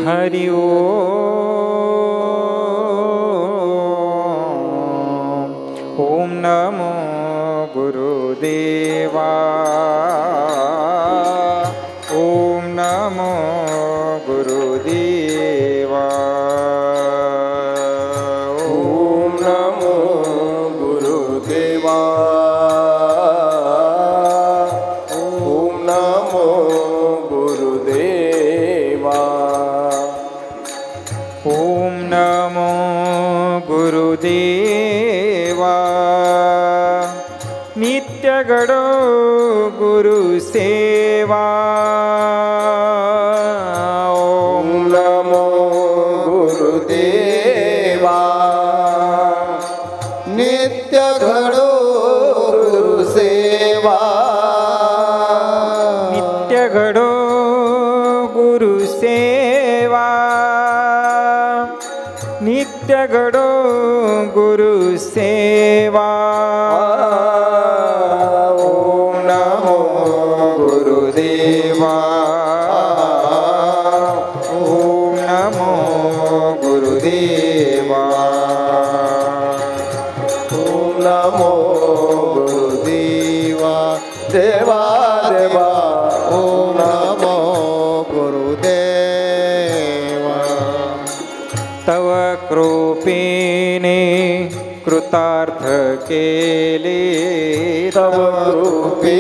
हरि ओम नमो गुरुदेवा ओम नमो गुरुदेवा ओम नमो गुरुदेवा ओम नमो गुरुदेवा ओम नमो गुरुदेवा नित्य गडो गुरुसेवा ओम नमो गुरुदेवा नित्य घडो गुरुसेवा नित्य घडो गुरुसेवा नित्य घडो गुरुसेवा ओम नमो गुरुदेवा ओम नमो गुरुदेवा ओम नमो गुरुदेवा देवा देवा ओम नमो गुरुदेवा तव कृपेने कृतार्थ केले तव कृपे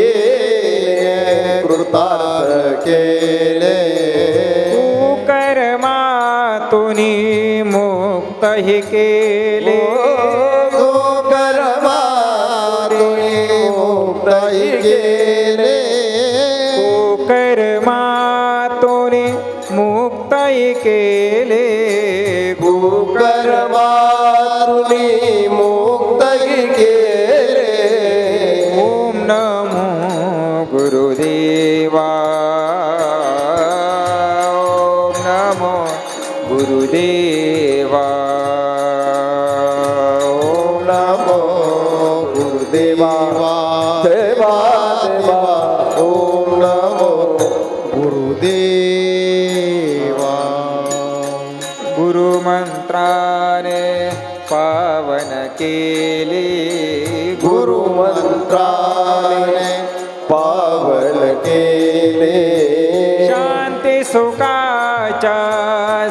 कृतार्थ केले कर्मातुनी मुक्तहि केले तू कर्मातुनी मुक्तहि केले कर्मातुनी मुक्तहि केले कर्मातुनी मुक्तहि केले ओम नमो गुरुदेवा ओम नमो गुरुदेवा ओम नमो गुरुदेवा देवा देवा ओम नमो गुरुदेवा गुरुमंत्राने पावन केले गुरुमंत्राने पावन केले शांती सुखाच्या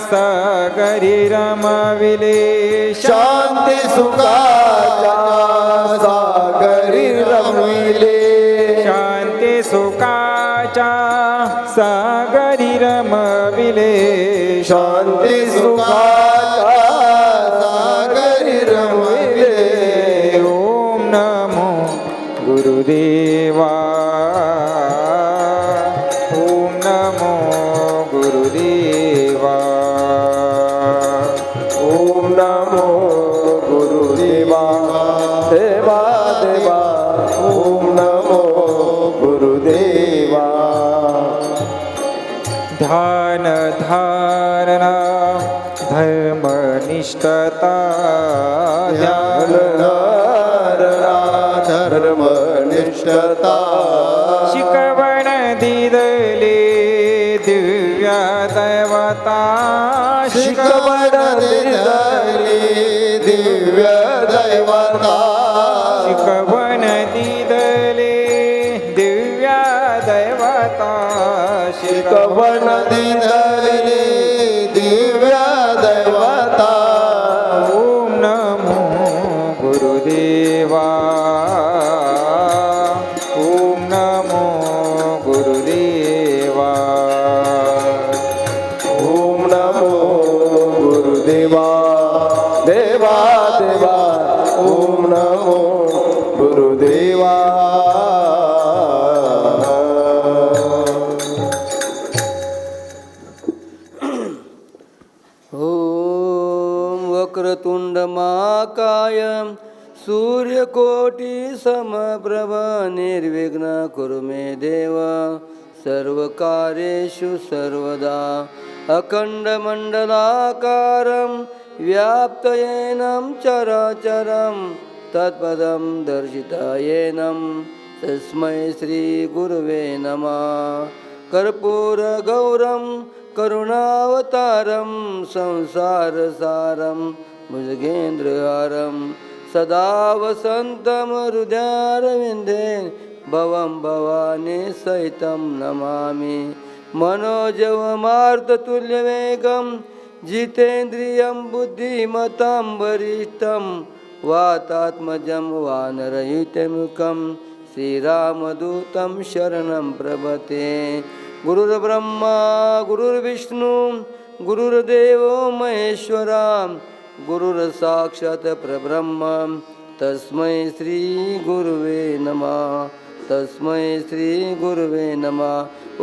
सागरी रमविले शांती सुखाच्या सागरी रमविले शांती सुखाच्या सागरी रमविले शांती सुखाच्या सागरी रमविले ओम नमो गुरुदेवा ओम नमो गुरुदेवा ओम नमो गुरुदेवा देवा देवा ओम नमो गुरुदेवा ध्यान धारणा धर्मनिष्ठता ध्यान धारणा धर्मनिष्ठता शिकवण दिदले दिव्या दैवता शिकवण दिदली दिव्य दैवता शिकवण दिदले दिव्या दैवता शिकवण दिदली दिव्य दैवता ओम नमो गुरुदेवा ओम नमो गुरुदेवा ओम नमो गुरुदेवा देवा देवा ओम नमो गुरुदेवा ओम वक्रतुंड महाकाय सूर्यकोटि समप्रभ निर्विघ्न कुरु मे देव सर्वकार्येषु सर्वदा अखण्डमण्डलाकारं व्याप्तयेनं चराचरं तत्पदं दर्शितयेनं तस्मै श्रीगुरुवे नमः कर्पूरगौरं करुणावतारं संसारसारं भुजगेन्द्रहारं सदा वसन्तं हृदयारविन्दे भवं भवानी सहितं नमामि मनोजवमार्ततुल्यवेगं जितेन्द्रियं बुद्धिमतां वरिष्ठं वातात्मजं वानरयुतमुखं श्रीरामदूतं शरणं प्रपद्ये गुरुर्ब्रह्मा गुरुर्विष्णु गुरुर्देवो महेश्वरा गुरुर्साक्षात् परब्रह्म तस्मै श्री गुरुवे नमः तस्मै श्री गुरुवे नमः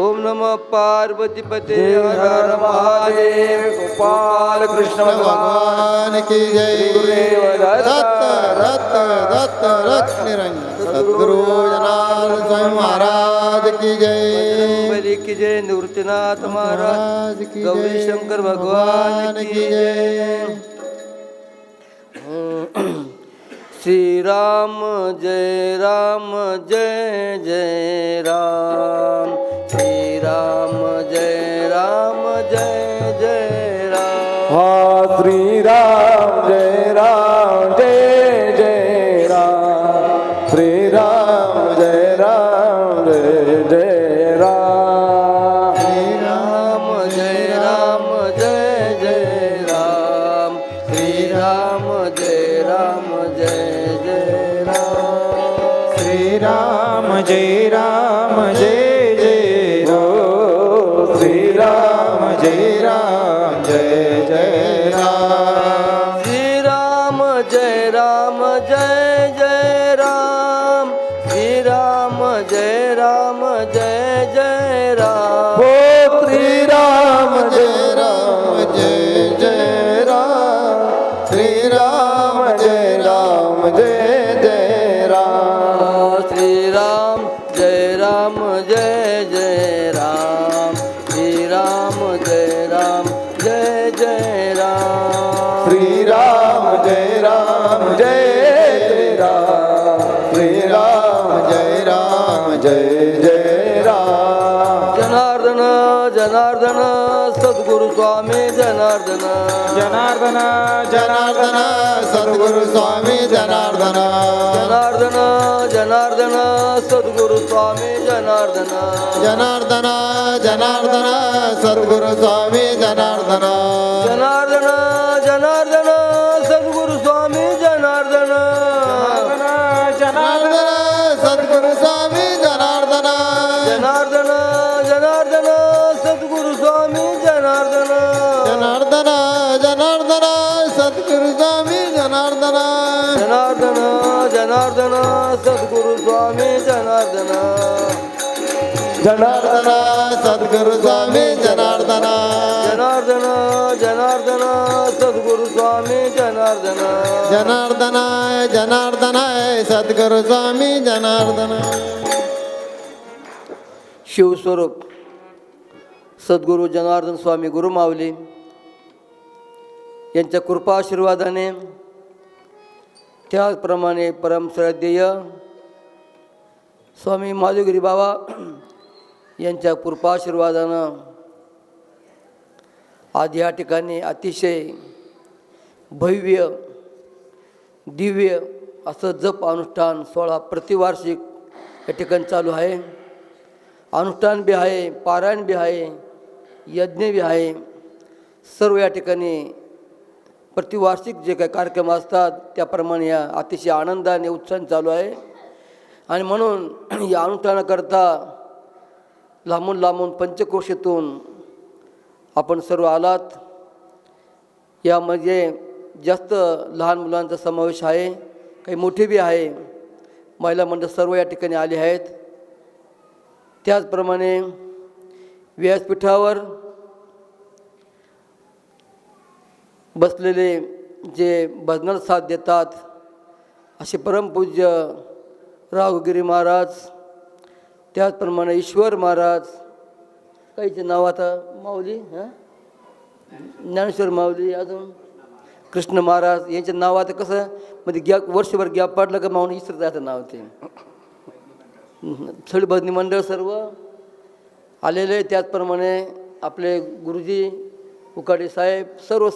ओम नमः पार्वतीपते हर हर महादेव गोपाल कृष्ण भगवान की जय गुरुदेव दत्त दत्त दत्त रत्न निरंजन सद्गुरु जनार्दन स्वामी महाराज की जय बलि की जय निवृत्तिनाथ महाराज की गौरी जय, शंकर भगवान की जय श्री राम जय जय राम श्री राम जय जय राम हा श्री राम जय राम श्री राम जय राम श्री राम जय जय राम श्री राम जय राम श्री राम जय जय राम श्री राम जय जय राम श्री राम जय जय राम श्री राम जय जय राम हो श्री राम जय जय राम श्री राम जय जय राम श्री राम जय जय राम श्री राम जय जय राम श्री राम जय राम श्री राम जय राम जनार्दन जनार्दन सद्गुरु स्वामी जनार्दन जनार्दन जनार्दन सद्गुरु स्वामी जनार्दन जनार्दन जनार्दन सद्गुरु स्वामी जनार्दन जनार्दन जनार्दन सद्गुरु स्वामी जनार्दन जनार्दन जनार्दन सद्गुरु स्वामी जनार्दन जनार्दन सद्गुरु स्वामी जनार्दन जनार्दन जनार्दन सद्गुरु स्वामी जनार्दन जनार्दन जनार्दन सद्गुरु स्वामी जनार्दन जनार्दन जनार्दन सद्गुरु स्वामी जनार्दन जनार्दन सद्गुरु स्वामी जनार्दन जनार्दन जनार्दन सद्गुरु स्वामी जनार्दन जनार्दन जनार्दन सद्गुरु स्वामी जनार्दन शिवस्वरूप सद्गुरु जनार्दन स्वामी गुरुमाऊली यांच्या कृपा आशीर्वादाने त्याचप्रमाणे परमश्रद्धेय स्वामी माधुगिरी बाबा यांच्या कृपा आशीर्वादानं आज या ठिकाणी अतिशय भव्य दिव्य असं जप अनुष्ठान 16 प्रतिवार्षिक या ठिकाणी चालू आहे. अनुष्ठान बी आहे, पारायण बी आहे, यज्ञ बी आहे. सर्व या ठिकाणी प्रतिवार्षिक जे काही कार्यक्रम असतात त्याप्रमाणे या अतिशय आनंदाने उत्साहाने चालू आहे. आणि म्हणून या अनुष्ठानाकरता लांबून लांबून पंचक्रोशीतून आपण सर्व आलात. यामध्ये जास्त लहान मुलांचा समावेश आहे, काही मोठे बी आहे. महिला मंडळ सर्व या ठिकाणी आले आहेत. त्याचप्रमाणे व्यासपीठावर बसलेले जे भजनाला साथ देतात असे परमपूज्य राघुगिरी महाराज, त्याचप्रमाणे ईश्वर महाराज, काहीचे नाव आता माऊली ज्ञानेश्वर माऊली, अजून कृष्ण महाराज यांचे नाव आता कसं म्हणजे गॅप वर्षभर गॅप पडलं का माऊली इसरत जायचं नाव ते. सगळी भजनी मंडळ सर्व आलेले. त्याचप्रमाणे आपले गुरुजी उकाडे साहेब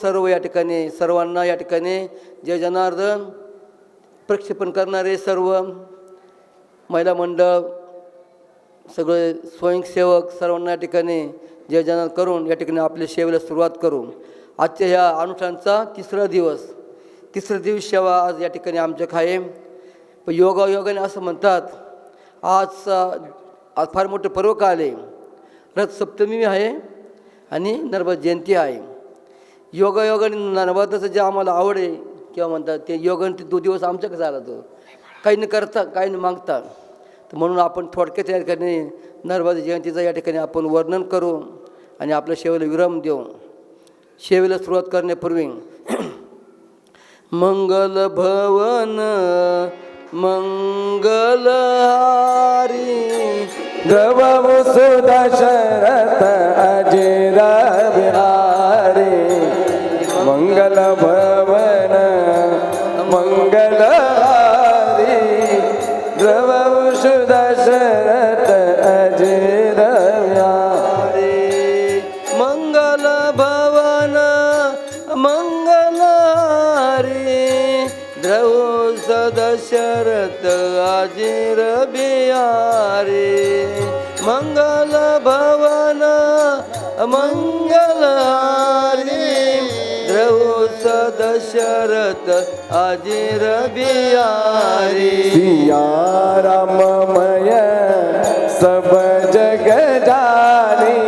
सर्व या ठिकाणी सर्वांना या ठिकाणी जय जनार्दन प्रक्षेपण करणारे सर्व महिला मंडळ सगळे स्वयंसेवक सर्वांना या ठिकाणी जय जनार्दन करून या ठिकाणी आपल्या सेवेला सुरुवात करू. आजच्या ह्या अनुष्ठानचा तिसरा दिवस सेवा आज या ठिकाणी आमच्या आहे. पण योगाने असं म्हणतात आज फार मोठे पर्व का आले. रथसप्तमी आहे आणि नर्मदा जयंती आहे. योगाने नर्मदाचं जे आम्हाला आवड आहे किंवा म्हणतात ते योगाने ते 2 दिवस आमच्याकडे झाला तो काही न करता काही न मागता. तर म्हणून आपण थोडक्यात या ठिकाणी नर्मदा जयंतीचं या ठिकाणी आपण वर्णन करू आणि आपल्या सेवेला विराम देऊ. सेवेला सुरुवात करण्यापूर्वी मंगल भवन मंगलहारी द्रव सुदशरथ अजिर बिहारी मंगल भवन मंगलहारी द्रव सुदशरथ अजिर बिहारी मंगल भवन मंगलहारी द्रव सदशरथ अजिर बिहारी मंगल भवन मंगलहारी द्रव सदशरथ अजिर बिहारी. सिया राममय सब जग जानी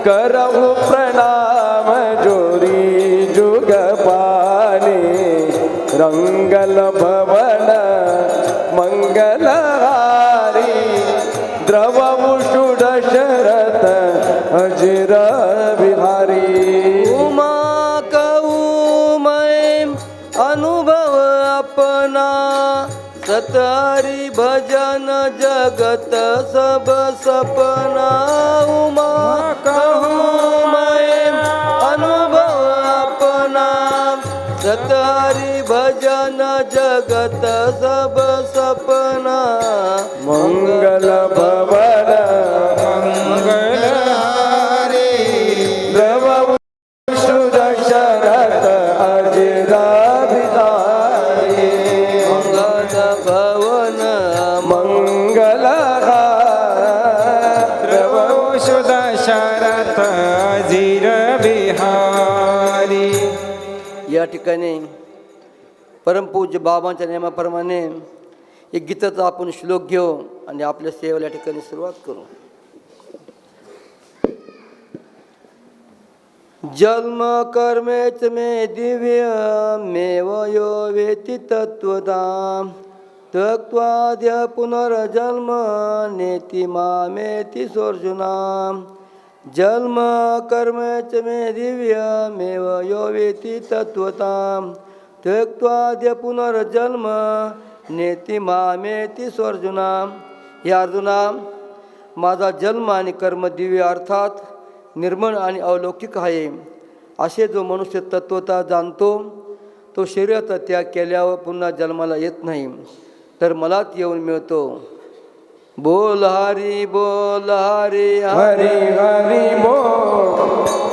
करहु प्रणाम जोरी जुग पानी रंगल भवन मंगलहारी द्रव दशरथ अजिर बिहारी. उमा कहूँ मैं अनुभव अपना सतहरि भजन जगत सब सपना. उमा कहूँ मैं अनुभव अपना सतहरि भजन जगत सब सपना. मंगल भवन मंगलहारी द्रव दशरथ अजिर बिहारी मंगल भवन द्रव दशरथ अजिर बिहारी. या ठिकाणी परमपूज्य बाबांच्या नियमाप्रमाणे एक गीताचा आपण श्लोक घेऊ आणि आपल्या सेवेला या ठिकाणी सुरुवात करू. जन्म कर्मेच मे दिव्य मेव यो वेति तत्वदाम त्यक्त्वाद्य पुनर्जन्म नेति मामेति सोऽर्जुनाम. जन्म कर्मेच मे दिव्य मेव यो वेति तत्वताम त्यक्त्वाद्य पुनर्जन्म नेति मामेति सोऽर्जुनाम. हे अर्जुना, माझा जन्म आणि कर्म दिव्य अर्थात निर्मळ आणि अलौकिक आहे. असे जो मनुष्य तत्वता जाणतो तो शरीराचा त्याग केल्यावर पुन्हा जन्माला येत नाही, तर मलाच येऊन मिळतो. बोल हरी बोल हरी हरि हरि बोल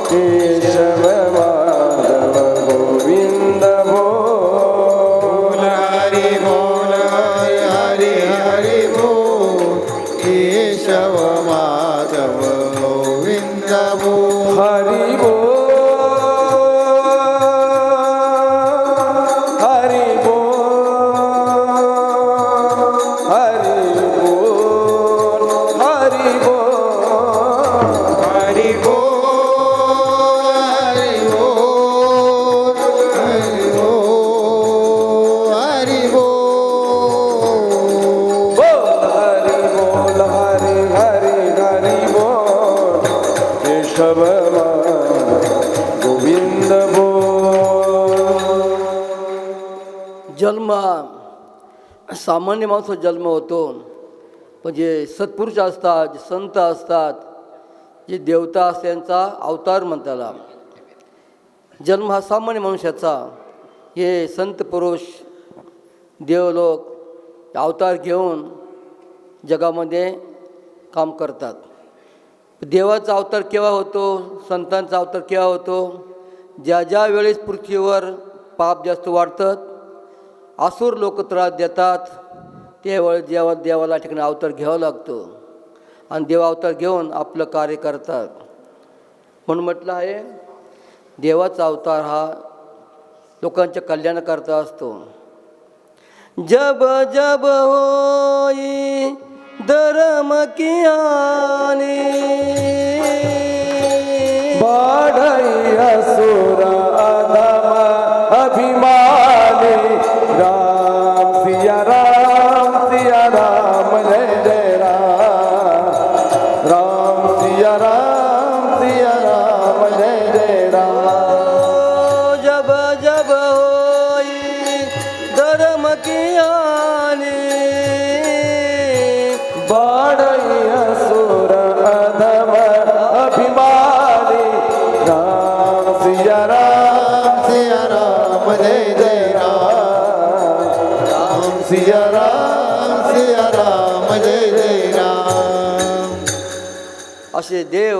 केशव माधव गोविंद बोल हरि बोल हरि हरि बोल केशव माधव गोविंद बोल. हरि बोल हरि बोल हरि बोल हरि बोल हरि हरि बोल हरि बोल हरि बोल. हरि बोल हरि हरि हरि बोल केशव गोविंद बोल. जन्म सामान्य माणसाचा जन्म होतो, पण जे सत्पुरुष असतात, जे संत असतात, जे देवता असतात त्यांचा अवतार म्हणतात. जन्म हा सामान्य मनुष्याचा. हे संत पुरुष देवलोक अवतार घेऊन जगामध्ये काम करतात. देवाचा अवतार केव्हा होतो, संतांचा अवतार केव्हा होतो? ज्या ज्या वेळेस पृथ्वीवर पाप जास्त वाढतात, असुर लोक त्रास देतात, त्यावेळेस देवाला ठिकाणी अवतार घ्यावा लागतो आणि देव अवतार घेऊन आपलं कार्य करतात. म्हणून म्हटलं आहे, देवाचा अवतार हा लोकांच्या कल्याणाकरता असतो. जब जब होई धर्म की हानि, बाढ़ई असुर अधम अभिमानी, राम सिया राम जय जय राम, राम सिया राम जय जय राम. जब जब होई धर्म की हानि, बाढ़ई असुर अधम अभिमानी, राम सिया राम जय जय राम, राम सिया राम जय जय राम. असे देव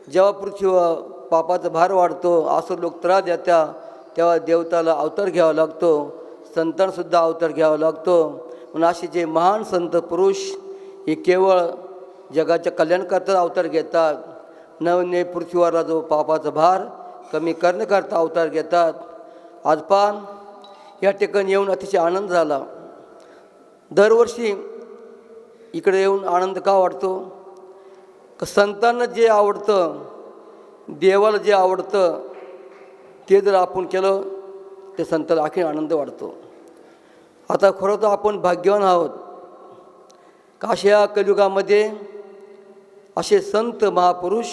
जेव्हा पृथ्वीवर पापाचा भार वाढतो, असं लोक त्रास देतात, तेव्हा देवताला अवतार घ्यावा लागतो, संतांसुद्धा अवतार घ्यावा लागतो. म्हणून असे जे महान संत पुरुष हे केवळ जगाच्या कल्याणकरता अवतार घेतात, नवने पृथ्वीवरला जो पापाचा भार कमी करण्याकरता अवतार घेतात. आज पान या ठिकाणी येऊन अतिशय आनंद झाला. दरवर्षी इकडे येऊन आनंद का वाटतो? संतांना जे आवडतं, देवाला जे आवडतं ते जर आपण केलं ते संताला आणखी आनंद वाटतो. आता खरं तर आपण भाग्यवान आहोत. काशया कलियुगामध्ये असे संत महापुरुष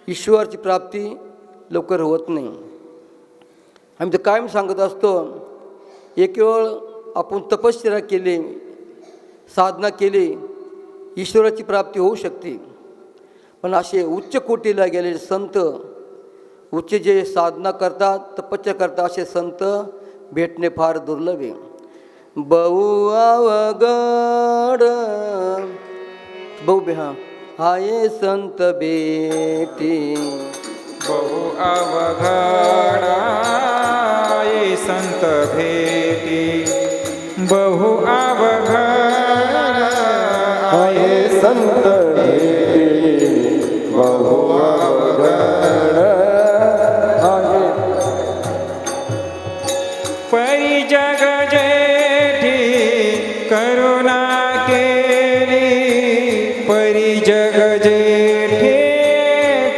ईश्वराची प्राप्ती लवकर होत नाही. आम्ही तर कायम सांगत असतो, एक वेळ आपण तपश्चर्या केली, साधना केली, ईश्वराची प्राप्ती होऊ शकते. पण असे उच्च कोटीला गेलेले संत, उच्च जे साधना करतात, तपस्या करतात, असे संत भेटणे फार दुर्लभ आहे. बहु अवघड बहु हाय संत बेटी, बहु अवघड ये संत भेटी, बहु अवघड आहे संत भेटी, बहु अवघड आहे. परी जग जेठी करुणा केली, परी जग जेठी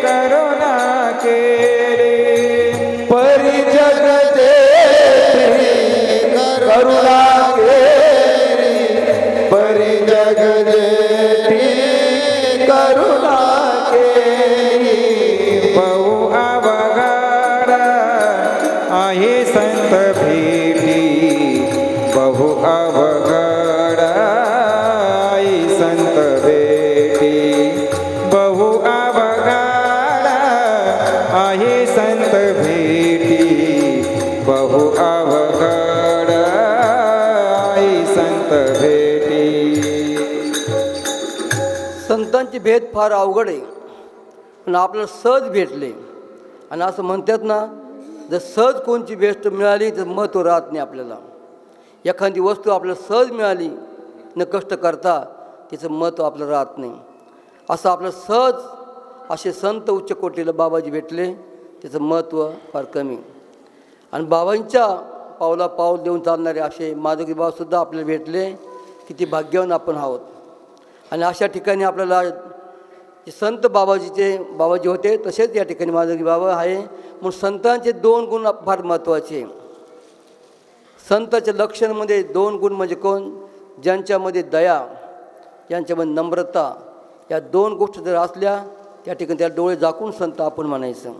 करुणा केली, परी जग जेठी करुणा केली, परी जग जेठी करुणा केली. बहु अवघड आहे संत भेटी, बहु अवघड आहे संत भेटी, बहु अवघड आहे संत भेटी, बहु अवघड आहे संत भेटी. संतांची भेट फार अवघड आहे, पण आपल्याला सहज भेटले. आणि असं म्हणतात ना, जर सहज कोणची भेट मिळाली तर महत्त्व राहत नाही आपल्याला. एखादी वस्तू आपल्याला सहज मिळाली न कष्ट करता, तिचं महत्त्व आपल्याला राहत नाही. असं आपल्याला सहज असे संत उच्च कोटीला बाबाजी भेटले, त्याचं महत्त्व फार कमी. आणि बाबांच्या पावला पाऊल देऊन चालणारे असे माधवगी बाबासुद्धा आपल्याला भेटले. किती भाग्यवान आपण आहोत. आणि अशा ठिकाणी आपल्याला जे संत बाबाजी होते तसेच या ठिकाणी माधवगी बाबा आहे. म्हणून संतांचे 2 गुण फार महत्त्वाचे. संताच्या लक्षणामध्ये 2 गुण म्हणजे कोण? ज्यांच्यामध्ये दया, ज्यांच्यामध्ये नम्रता, या 2 गोष्टी जर असल्या त्या ठिकाणी त्या डोळे झाकून संत आपण म्हणायचं.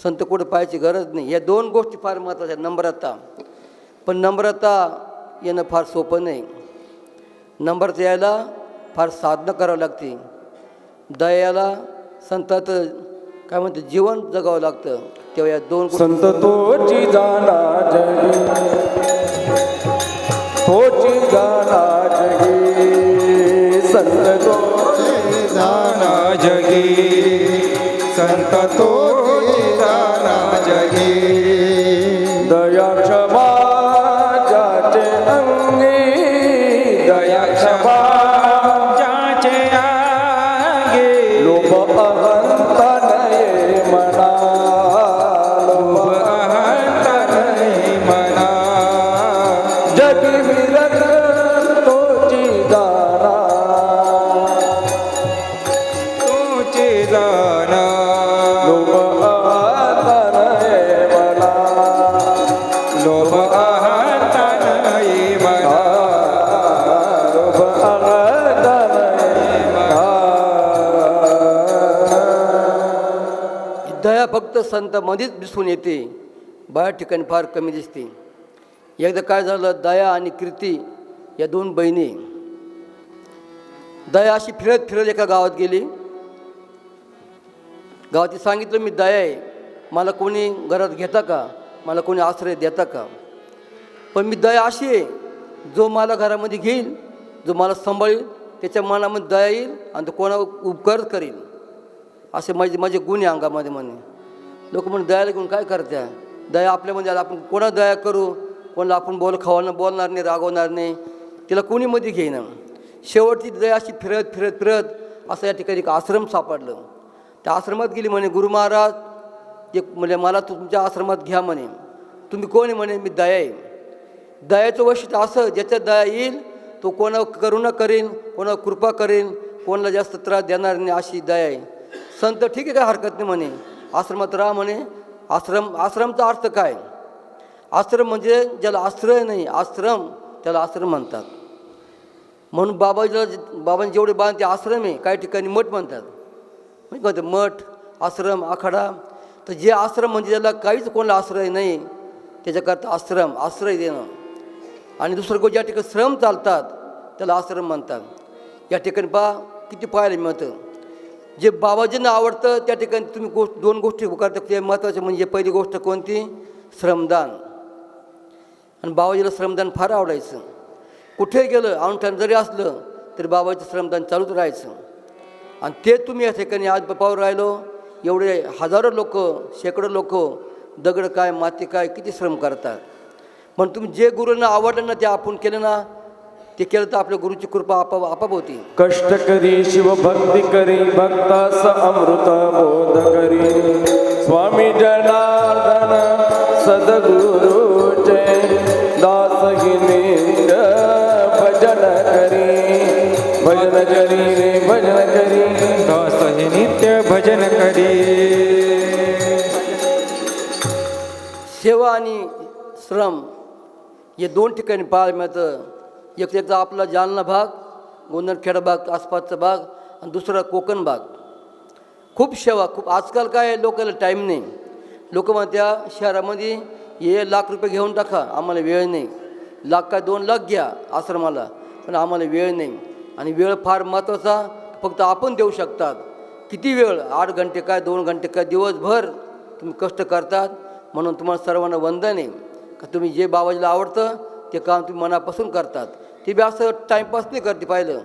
संत कुठं पाहायची गरज नाही. या 2 गोष्टी फार महत्त्वाच्या. नम्रता, पण नम्रता येणं फार सोपं नाही. नम्रता यायला फार साधना करावं लागते. दयाला संतात काय म्हणते जीवन जगावं लागतं. तेव्हा या 2 संत तोची जाना जगी, तोची जाना जगी, संत तोची जाना जगी संत तोची जाना जगी दया क्षमा ज्याचे अंगी दया क्षमा ज्याचे आगे लोभ अहंता नये मना लोभ अहंता नाही मना जगी विरत तोची जाना तोची जाना लोभ अहंता नये मना लोभ अहंता नाही मना लोभ अहंता नये मना दया फक्त संतामध्येच दिसून येते, बाहेर ठिकाणी फार कमी दिसते. एकदा काय झालं, दया आणि कीर्ती या दोन बहिणी, दया अशी फिरत फिरत एका गावात गेली. गावात सांगितलं मी दया आहे, मला कोणी घरात घेता का, मला कोणी आश्रय देता का. पण मी दया अशी आहे, जो मला घरामध्ये घेईल, जो मला सांभाळील, त्याच्या मनामध्ये दया येईल आणि तो कोणावर उपकार करील, असे माझे गुण आहे अंगामध्ये म्हणे. लोक म्हणे दयाला घेऊन काय करत्या, दया आपल्यामध्ये आला, आपण कोणा दया करू, कोणाला आपण बोलणार नाही, रागवणार नाही, तिला कोणी मध्ये घेईना. शेवटची दया अशी फिरत फिरत फिरत असं या ठिकाणी एक आश्रम सापडलं. त्या आश्रमात गेली म्हणे, गुरु महाराज एक म्हणजे मला तुमच्या आश्रमात घ्या म्हणे. तुम्ही कोण आहे म्हणे, मी दया आहे. दयाचं वैशिष्ट्य असं, ज्याच्यात दया येईल तो कोणावर करुणा करेन, कोणावर कृपा करेन, कोणाला जास्त त्रास देणार नाही, अशी दया आहे. संत ठीक आहे, काय हरकत नाही म्हणे, आश्रमात राहा म्हणे. आश्रमचा अर्थ काय, आश्रम म्हणजे ज्याला आश्रय नाही, आश्रम त्याला आश्रम म्हणतात. म्हणून बाबांनी जेवढे बांधते आश्रम आहे, काही ठिकाणी मठ म्हणतात. म्हणजे काय होतं, मठ, आश्रम, आखाडा. तर जे आश्रम म्हणजे ज्याला काहीच कोणाला आश्रय नाही, त्याच्याकरता आश्रम, आश्रय देणं. आणि दुसरं ज्या ठिकाणी श्रम चालतात त्याला आश्रम म्हणतात. या ठिकाणी पहा किती पाहायला मिळतं. जे बाबाजींना आवडतं त्या ठिकाणी तुम्ही दोन गोष्टी करता. ते महत्त्वाचे म्हणजे पहिली गोष्ट कोणती, श्रमदान. आणि बाबाजीला श्रमदान फार आवडायचं. कुठे गेलं, अनुष्ठान जरी असलं तरी बाबाचं श्रमदान चालूच राहायचं. आणि ते तुम्ही या ठिकाणी आज पाहून राहिलो, एवढे हजारो लोक, शेकडो लोक, दगड काय, माती काय, किती श्रम करतात. पण तुम्ही जे गुरूंना आवडलं ना, ते आपण केलं ना, ते केलं तर आपल्या गुरुची कृपा आपाप होती. कष्ट करी शिवभक्ती करी भक्तास अमृत बोध करी स्वामी जनार्दन सद्गुरुचे दास नित्य भजन करी रे भजन करी दास हे नित्य भजन करी. सेवा आणि श्रम हे दोन ठिकाणी पाहायला मिळतं. एकदा आपला जालना भाग, गोंधळखेडा भाग, आसपासचा भाग, आणि दुसरा कोकण भाग. खूप सेवा, खूप. आजकाल काय लोकांना टाईम नाही. लोक म्हणत्या शहरामध्ये हे लाख रुपये घेऊन टाका, आम्हाला वेळ नाही. लाख काय 2 लाख घ्या आश्रमाला, पण आम्हाला वेळ नाही. आणि वेळ फार महत्त्वाचा फक्त आपण देऊ शकतात. किती वेळ, 8 घंटे काय, 2 घंटे काय, दिवसभर तुम्ही कष्ट करतात. म्हणून तुम्हाला सर्वांना वंदन आहे का तुम्ही जे बाबाजीला आवडतं ते काम तुम्ही मनापासून करतात. ते बी असं टाईमपास नाही करते. पाहिलं,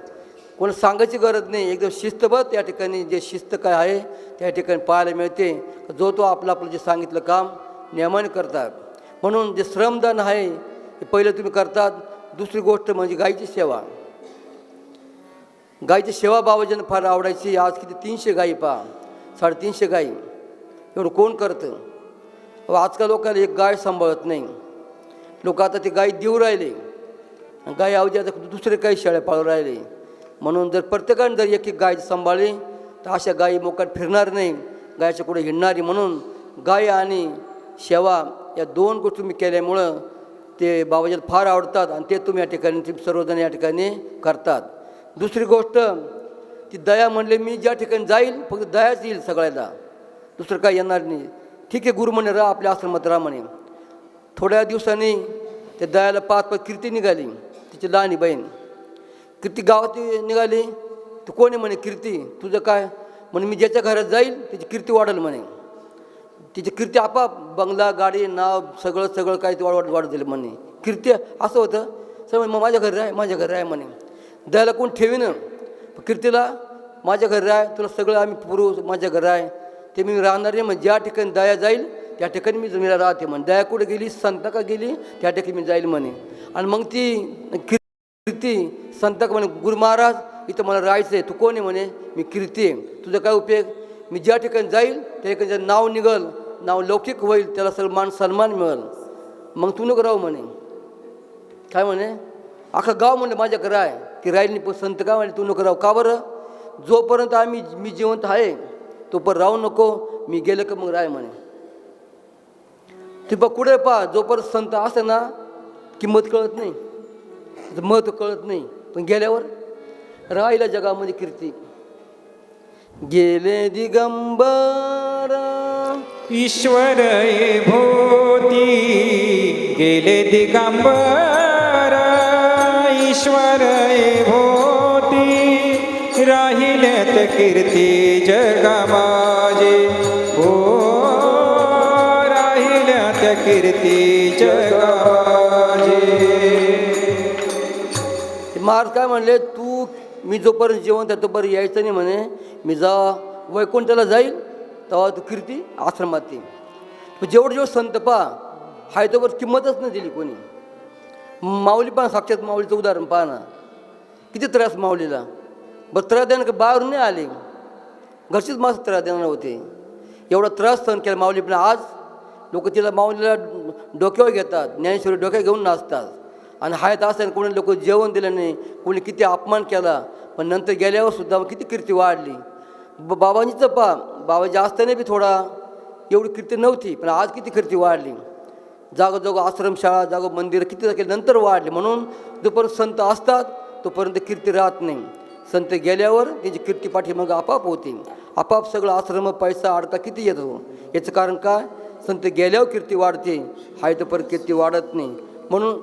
कोणी सांगायची गरज नाही. एकदम शिस्तबद्ध या ठिकाणी जे शिस्त काय आहे त्या ठिकाणी पाहायला मिळते. जो तो आपलं जे सांगितलं काम नियमाने करतात. म्हणून जे श्रमदान आहे हे पहिलं तुम्ही करतात. दुसरी गोष्ट म्हणजे गायीची सेवा. गायीची सेवा बाबाजींना फार आवडायची. आज किती 300 गायी पहा, 350 गायी, एवढं कोण करतं. आजकाल लोकांना एक गाय सांभाळत नाही. लोक आता ते गायी देऊ राहिले, गाय ऐवजी आता दुसरे काही शेळ्या पाळू राहिले. म्हणून जर प्रत्येकाने जर एक गाय सांभाळली तर अशा गायी मोकाट फिरणार नाही, गायच्या पुढे हिंडणारी. म्हणून गाय आणि सेवा या 2 गोष्टी तुम्ही केल्यामुळं ते बाबाजीला फार आवडतात आणि ते तुम्ही या ठिकाणी सर्वजण या ठिकाणी करतात. दुसरी गोष्ट ती दया म्हणले, मी ज्या ठिकाणी जाईल फक्त दयाच येईल सगळ्याला, दुसरं काय येणार नाही. ठीक आहे, गुरु म्हणे राहा, आपल्या आश्रमात राहा म्हणे. थोड्या दिवसांनी त्या दयाला 5 कीर्ती निघाली, तिची लहानी बहीण कीर्ती गावात निघाली. तर कोणी म्हणे कीर्ती तुझं काय म्हणे, मी ज्याच्या घरात जाईल त्याची कीर्ती वाढेल म्हणे. तिची कीर्ती आपाप बंगला, गाडी, नाव सगळं काय ते वाढत दिलं म्हणे. कीर्ती असं होतं. सर मग माझ्या घरी राह, माझ्या घरी राह म्हणे. दयाला कोण ठेवीनं, कीर्तीला माझ्या घरी राह, तुला सगळं आम्ही पुरू, माझ्या घरी आहे. ते मी राहणार नाही म्हणजे ज्या ठिकाणी दया जाईल त्या ठिकाणी मी जमिनीला राहते म्हणे. दया कुठे गेली, संत का गेली त्या ठिकाणी मी जाईल म्हणे. आणि मग ती कीर्ती संत म्हणे, गुरु महाराज इथं मला राहायचं आहे, तू कोण आहे म्हणे. मी कीर्ती आहे. तुझा काय उपयोग, मी ज्या ठिकाणी जाईल त्या ठिकाणी नाव निघल, नाव लौकिक होईल, त्याला मान सन्मान मिळेल, मग तू नको राहू म्हणे. काय म्हणे, अख्खं गाव म्हणलं माझ्या घरं आहे, ती राहिली पण संत काय म्हणे तू नको राहू. का बरं, जोपर्यंत मी जिवंत आहे तोपर्यंत राहू नको, मी गेलं का मग राह म्हणे. ती बघ कुठे पहा, जोपर्यंत संत असते ना किंमत कळत नाही, महत्त्व कळत नाही, पण गेल्यावर राहिला जगामध्ये कीर्ती. गेले दिगंबर ईश्वर भोती गेले दिगंबर, ईश्वर भोती राहिल्यात कीर्ती जगा माझे. हो राहिल्यात कीर्ती जगा माझे. महाराज काय म्हणले, तू मी जोपर्यंत जिवंत आहे तोपर्यंत यायचं नाही म्हणे. मी वैकुंठाला जाईल तेव्हा तू कीर्ती आश्रमात येईल. जेवढं संत पहा हाय तोवर किंमतच नाही दिली कोणी. माऊली पहा, साक्षात माऊलीचं उदाहरण पहा ना, किती त्रास माऊलीला. बरं त्रास देणार का, बाहेरून नाही आले, घरचीच माणसं त्रास देणार होते. एवढा त्रास सहन केला माऊली, पण आज लोक तिला माऊलीला डोक्यावर घेतात, ज्ञानेश्वरी डोक्यावर घेऊन नाचतात. आणि हायत असताना कोणी लोक जेवण दिलं नाही, कोणी किती अपमान केला, पण नंतर गेल्यावर सुद्धा किती कीर्ती वाढली. बाबांजीचं पहा, बाबाजी असताना बी थोडा एवढी कीर्ती नव्हती, पण आज किती कीर्ती वाढली. जागोजागो आश्रमशाळा, जागो मंदिरं किती केली, नंतर वाढले. म्हणून जोपर्यंत संत असतात तोपर्यंत कीर्ती राहत नाही. संत गेल्यावर त्यांची कीर्ती पाठीमाग आपाप होते. आपाप सगळं आश्रम पैसा अडका किती येतो. याचं कारण काय, संत गेल्यावर कीर्ती वाढते, हाय तोपर्यंत कीर्ती वाढत नाही. म्हणून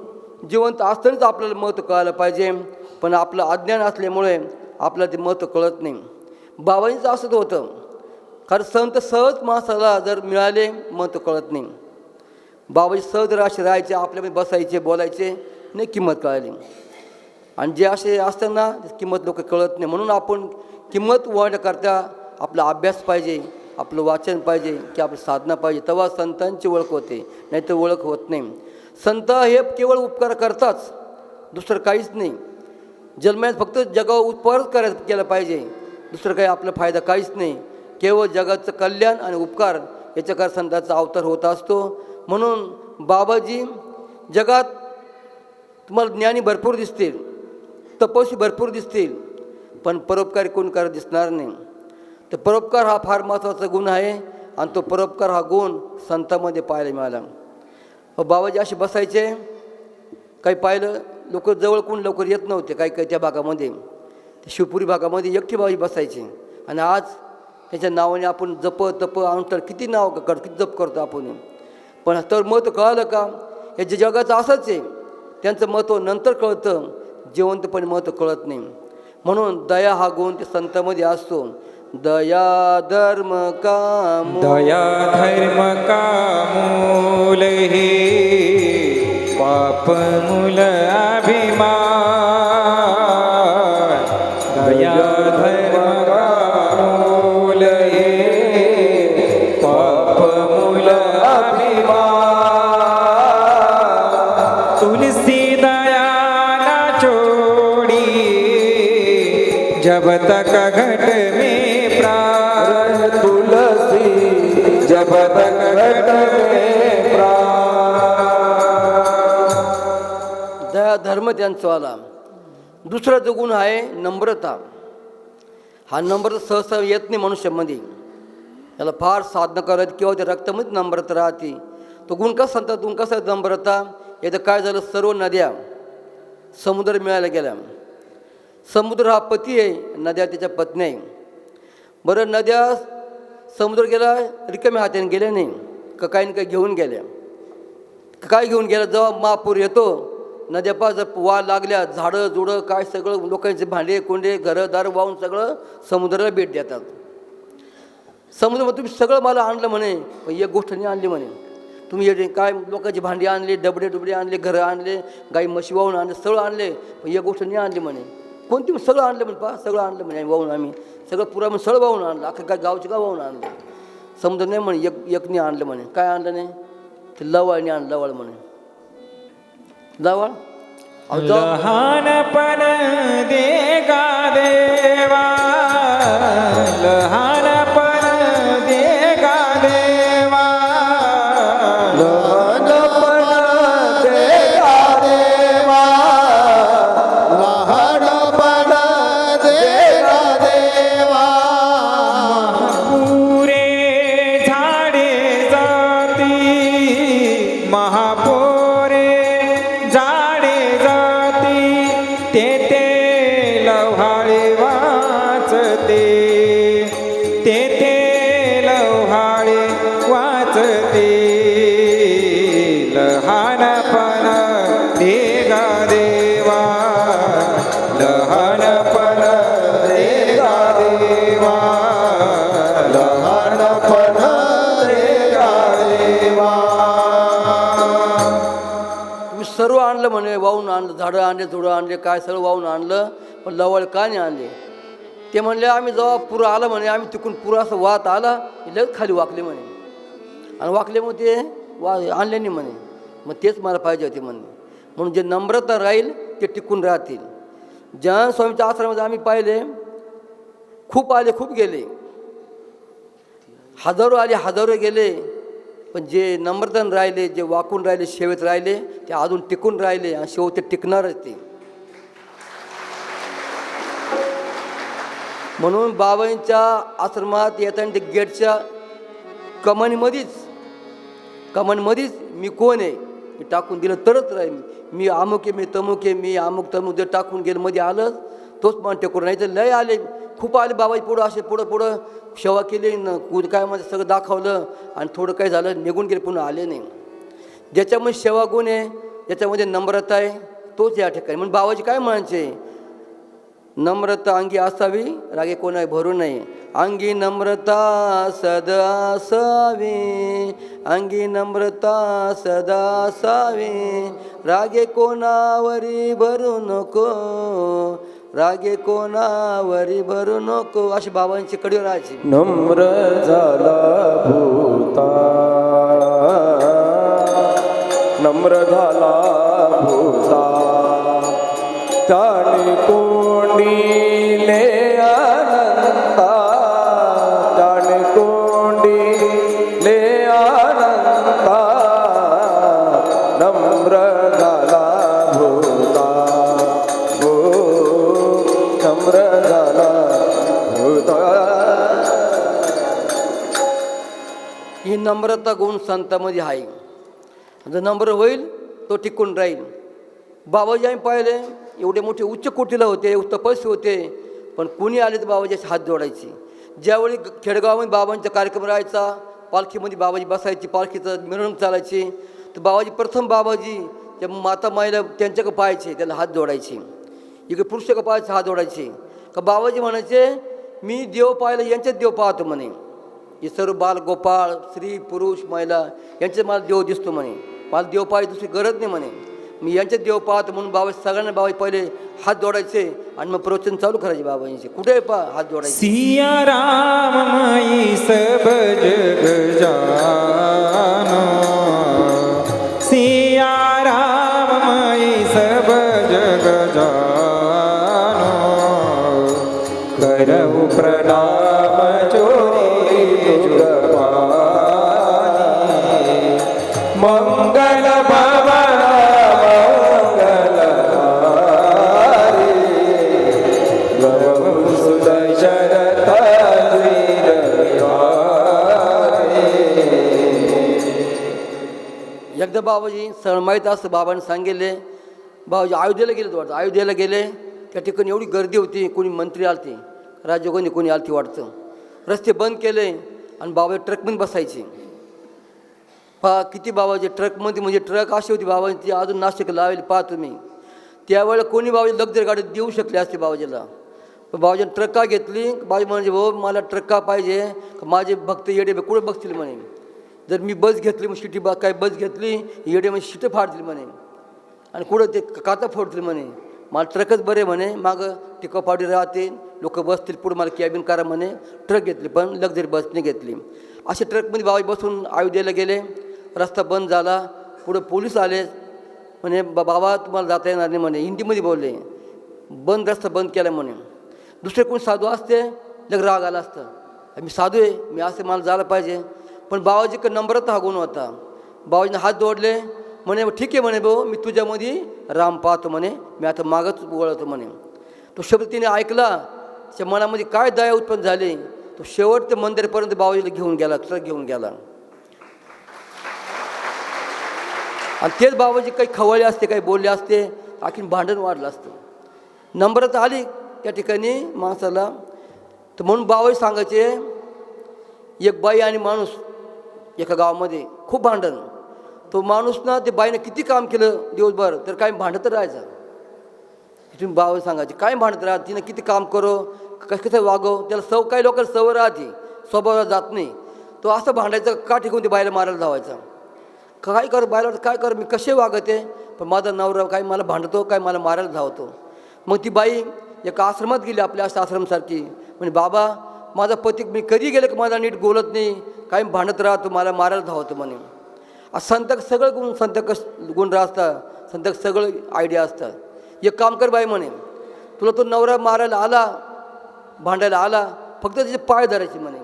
जिवंत असतानाच आपल्याला महत्त्व कळायला पाहिजे, पण आपलं अज्ञान असल्यामुळे आपल्याला ते महत्त्व कळत नाही. बाबांचं असंच होतं, कारण संत सहज माणसाला जर मिळाले महत्त्व कळत नाही. बाबाजी सहज असे राहायचे, आपल्यामध्ये बसायचे, बोलायचे, नाही किंमत कळाली. आणि जे असे असताना किंमत लोक कळत नाही. म्हणून आपण किंमत वाढण्याकरता आपला अभ्यास पाहिजे, आपलं वाचन पाहिजे, की आपलं साधना पाहिजे, तेव्हा संतांची ओळख होते, नाहीतर ओळख होत नाही. संत हे केवळ उपकार करताच, दुसरं काहीच नाही. जन्मात फक्त जगावर उपकारच केला पाहिजे, दुसरं काही आपला फायदा काहीच नाही. केवळ जगाचं कल्याण आणि उपकार याच्याकर संतांचा अवतार होत असतो. म्हणून बाबाजी जगात तुम्हाला ज्ञानी भरपूर दिसतील, तपस्वी भरपूर दिसतील, पण परोपकारी कोण करत दिसणार नाही. तर परोपकार हा फार महत्त्वाचा गुण आहे, आणि तो परोपकार हा गुण संतांमध्ये पाहायला मिळाला. बाबाजी असे बसायचे, काही पाहिलं लोक जवळ कोण लवकर येत नव्हते. काही त्या भागामध्ये, शिवपुरी भागामध्ये एकटी बाबाजी बसायचे. आणि आज त्याच्या नावाने आपण जप तप अनुष्ठान किती नाव किती जप करतो आपण. पण तर महत्त्व कळालं का, हे जे जगाचं असंच आहे, त्यांचं महत्त्व नंतर कळतं, जिवंतपणे महत्त्व कळत नाही. म्हणून दया हा गुण ते संतांमध्ये असतो. दया धर्म काम, दया धर्म का मूल हे पाप मूल अभिमान. दया धर्म का मूल हे पाप मूल अभिमान. तुलसी दया ना छोड़ी जब तक घट में प्राण. तुलसी जब तक घट में प्राण. दया धर्म त्यांचा आला. दुसरा जो गुण आहे नम्रता. हा नम्रता सहसा येत नाही मनुष्यामध्ये, त्याला फार साधना करायची किंवा त्या रक्तामध्ये नम्रता राहते. तो गुण कसा सांगतात, गुण कसा नम्रता. याचं काय झालं, सर्व नद्या समुद्र मिळायला गेल्या. समुद्र हा पती आहे, नद्या त्याच्या पत्नी आहे. बरं, नद्या समुद्र गेला रिकाम्या हाताने गेल्या नाही, का काही ना काही घेऊन गेल्या. काय घेऊन गेल्या, जेव्हा महापूर येतो नद्या पा जर वाद लागल्या, झाडं जुडं काय सगळं लोकांचे भांडे कोंडे घरदार वाहून सगळं समुद्राला भेट देतात. समुद्र तुम्ही सगळं मला आणलं म्हणे, पण एक गोष्ट नाही आणली म्हणे. तुम्ही हे काय लोकांची भांडी आणली, डबडे डुबडे आणले, घरं आणले, गाई म्हशी वाहून आणले, सगळं आणले, पण एक गोष्ट नाही आणली म्हणे. कोणती सगळं आणलं म्हणे पहा सगळं आणलं म्हणे आम्ही वाहून आम्ही सगळं पुरा म्हणे सगळं वाहून आणलं अख्खं काय गावचं गाव वाहून आणलं समजा नाही म्हणे एकने आणलं म्हणे काय आणलं नाही ते लवाळने आणलं लवाळ म्हणे लवाळ अहो, जाऊ. लहानपण दे गा देवा लहानपण दे गा देवा लहानपण देगा देवा लहानपण देगा देवा पुरे झाडे जाती महापोरे झाडे जाती तेथे लव्हाळे वाचते तेथे लव्हाळे वाचते लहानपण देगा देवा लहानपण देगा देवा लहानपण देगा देवा तुम्ही सर्व आणलं म्हणे वाहून आणलं झाडं आणले झुडं आणले काय सगळं वाहून आणलं पण लवळ का नाही आणले ते म्हणले आम्ही जेव्हा पुरं आलं म्हणे आम्ही तिकडून पुरा असं वाहत आला लगेच खाली वाकले म्हणे आणि वाकले मग ते आणले नाही म्हणे मग तेच मला पाहिजे होते म्हणे म्हणून जे नम्रता राहील ते टिकून राहतील ज्या स्वामीच्या आश्रमामध्ये आम्ही पाहिले खूप आले खूप गेले हजारो आले हजारो गेले पण जे नम्रतान राहिले जे वाकून राहिले सेवेत राहिले ते अजून टिकून राहिले आणि शेवट ते टिकणारच ते म्हणून बाबांच्या आश्रमात येताना ते गेटच्या कमानीमध्येच मी कोण आहे मी टाकून दिलं तरच राहील मी अमुक आहे मी तमुक आहे मी अमुक तमुक जर टाकून गेलं मध्ये आलं तोच मन टेकून नाही तर लय आले खूप आले बाबाजी पुढं असे पुढं सेवा केली न काय म्हणजे सगळं दाखवलं आणि थोडं काही झालं निघून गेले पुन्हा आले नाही ज्याच्यामध्ये सेवा गुण आहे ज्याच्यामध्ये नम्रता आहे तोच या ठिकाणी म्हणून बाबाजी काय म्हणायचे नम्रता अंगी असावी रागे कोणा भरू नये अंगी नम्रता सदा असावी अंगी नम्रता सदा असावी रागे कोणावरी भरू नको रागे कोणावरी भरू नको अशी बाबांची कडी राहायची नम्र झाला भूता नम्र झाला भूता त्याने कोंडीले अनंता त्याने कोंडीले अनंता नम्र झाला भूता हो नम्र झाला भूता ही नम्रता गुण संतामध्ये आहे जर नम्र होईल तो टिकून राहील बाबाजी आम्ही पाहिले एवढे मोठे उच्च कोटीला होते तपस्वी होते पण कुणी आले तर बाबाजी हात जोडायचे ज्यावेळी खेडगावामध्ये बाबांचा कार्यक्रम राहायचा पालखीमध्ये बाबाजी बसायची पालखीचं मिरवणूक चालायची तर बाबाजी प्रथम बाबाजी त्या माता माईला त्यांच्याकडे पाहायचे त्याला हात जोडायचे इकडे पुरुषाकडे पाहायचे हात जोडायचे का बाबाजी म्हणायचे मी देव पाहिलं यांच्यात देव पाहतो म्हणे हे सर्व बाल गोपाळ स्त्री पुरुष महिला यांच्यात मला देव दिसतो म्हणे मला देव पाहायची दुसरी गरज नाही म्हणे मी यांच्यात देव पाहतो म्हणून बाबा सगळ्यांना बाबा पहिले हात जोडायचे आणि मग प्रवचन चालू करायचे बाबांचे कुठे हात जोडायचे सिया राम माई सब जग जानो सिया राम माई सब जग जानो करऊ प्रणाम चोरी जुगपानी मंगल भवन एकदा बाबाजी सण माहीत असतं बाबांनी सांगितले बाबाजी अयोध्येला गेले वाटतं अयोध्येला गेले त्या ठिकाणी एवढी गर्दी होती कोणी मंत्री आलते राज्यकोणी कोणी आलती वाटतं रस्ते बंद केले आणि बाबा ट्रकमध्ये बसायचे पहा किती बाबाजी ट्रकमध्ये म्हणजे ट्रक अशी होती बाबांची अजून नाशिक लावेल पहा तुम्ही त्यावेळेला कोणी बाबाजी लक्झरी गाडी देऊ शकले असते बाबाजीला पण बाबाजीने ट्रक का घेतली बाबाजी म्हणजे भाऊ मला ट्रक का पाहिजे माझे भक्त येडे कुठे बघतील म्हणे जर मी बस घेतली मग शिटी काय बस घेतली येडे म्हणजे शिटं फाडतील म्हणे आणि कुठं ते काचा फोडतील म्हणे मला ट्रकच बरे म्हणे, मागं टिकापावडी राहते, लोक बसतील, पुढे मला कॅबिन करा म्हणे. ट्रक घेतली, पण लक्झरी बसने घेतली. असे ट्रकमध्ये बाबाजी बसून अयोध्येला गेले. रस्ता बंद झाला. पुढे पोलीस आले, म्हणे बाबा तुम्हाला जाता येणार नाही म्हणे, हिंदीमध्ये बोलले. रस्ता बंद केला म्हणे. दुसरे कोणी साधू असते लग राग आला असतं, मी साधू आहे, मी असं मला जायला पाहिजे. पण बाबाजीकडे नम्रता हा गुण होता. बाबाजीने हात जोडले, म्हणे ठीक आहे म्हणे भाऊ, मी तुझ्यामध्ये राम पाहतो म्हणे, मी आता मागच वळतो म्हणे. तो शब्द तिने ऐकला. त्याच्या मनामध्ये काय दया उत्पन्न झाली. तो शेवट ते मंदिरापर्यंत बाबाजीला घेऊन गेला, ट्रक घेऊन गेला. आणि तेच बाबाजी काही खवळले असते, काही बोलले असते, आणखीन भांडण वाढलं असतं. नम्रता आली त्या ठिकाणी माणसाला. तर म्हणून बाबाजी सांगायचे, एक बाई आणि माणूस एका गावामध्ये खूप भांडण. तो माणूस ना ते बाईनं किती काम केलं दिवसभर तर काय भांडत राहायचं. तुम्ही बाबाजी सांगायचे काय भांडत राहत, तिनं किती काम करो, कसं वागव, त्याला काही लोकांना सवय राहते, स्वभावाला जात नाही. तो असं भांडायचं का ठिकून ते बाईला मारायला धावायचा. काय कर बायला, काय कर, मी कसे वागते, पण माझा नवरा काय मला भांडतो, काय मला मारायला धावतो. मग ती बाई एका आश्रमात गेली, आपल्या आश्रमसारखी. म्हणजे बाबा माझा पती, मी कधी गेलं की माझा नीट बोलत नाही, काय भांडत राहतो, मला मारायला धावतो म्हणे. संत सगळं गुण, संत गुण असतात, संत सगळं आयडिया असतात. एक काम कर बाई म्हणे, तुला तो नवरा मारायला आला, भांडायला आला, फक्त त्याचे पाय धरायचे म्हणे,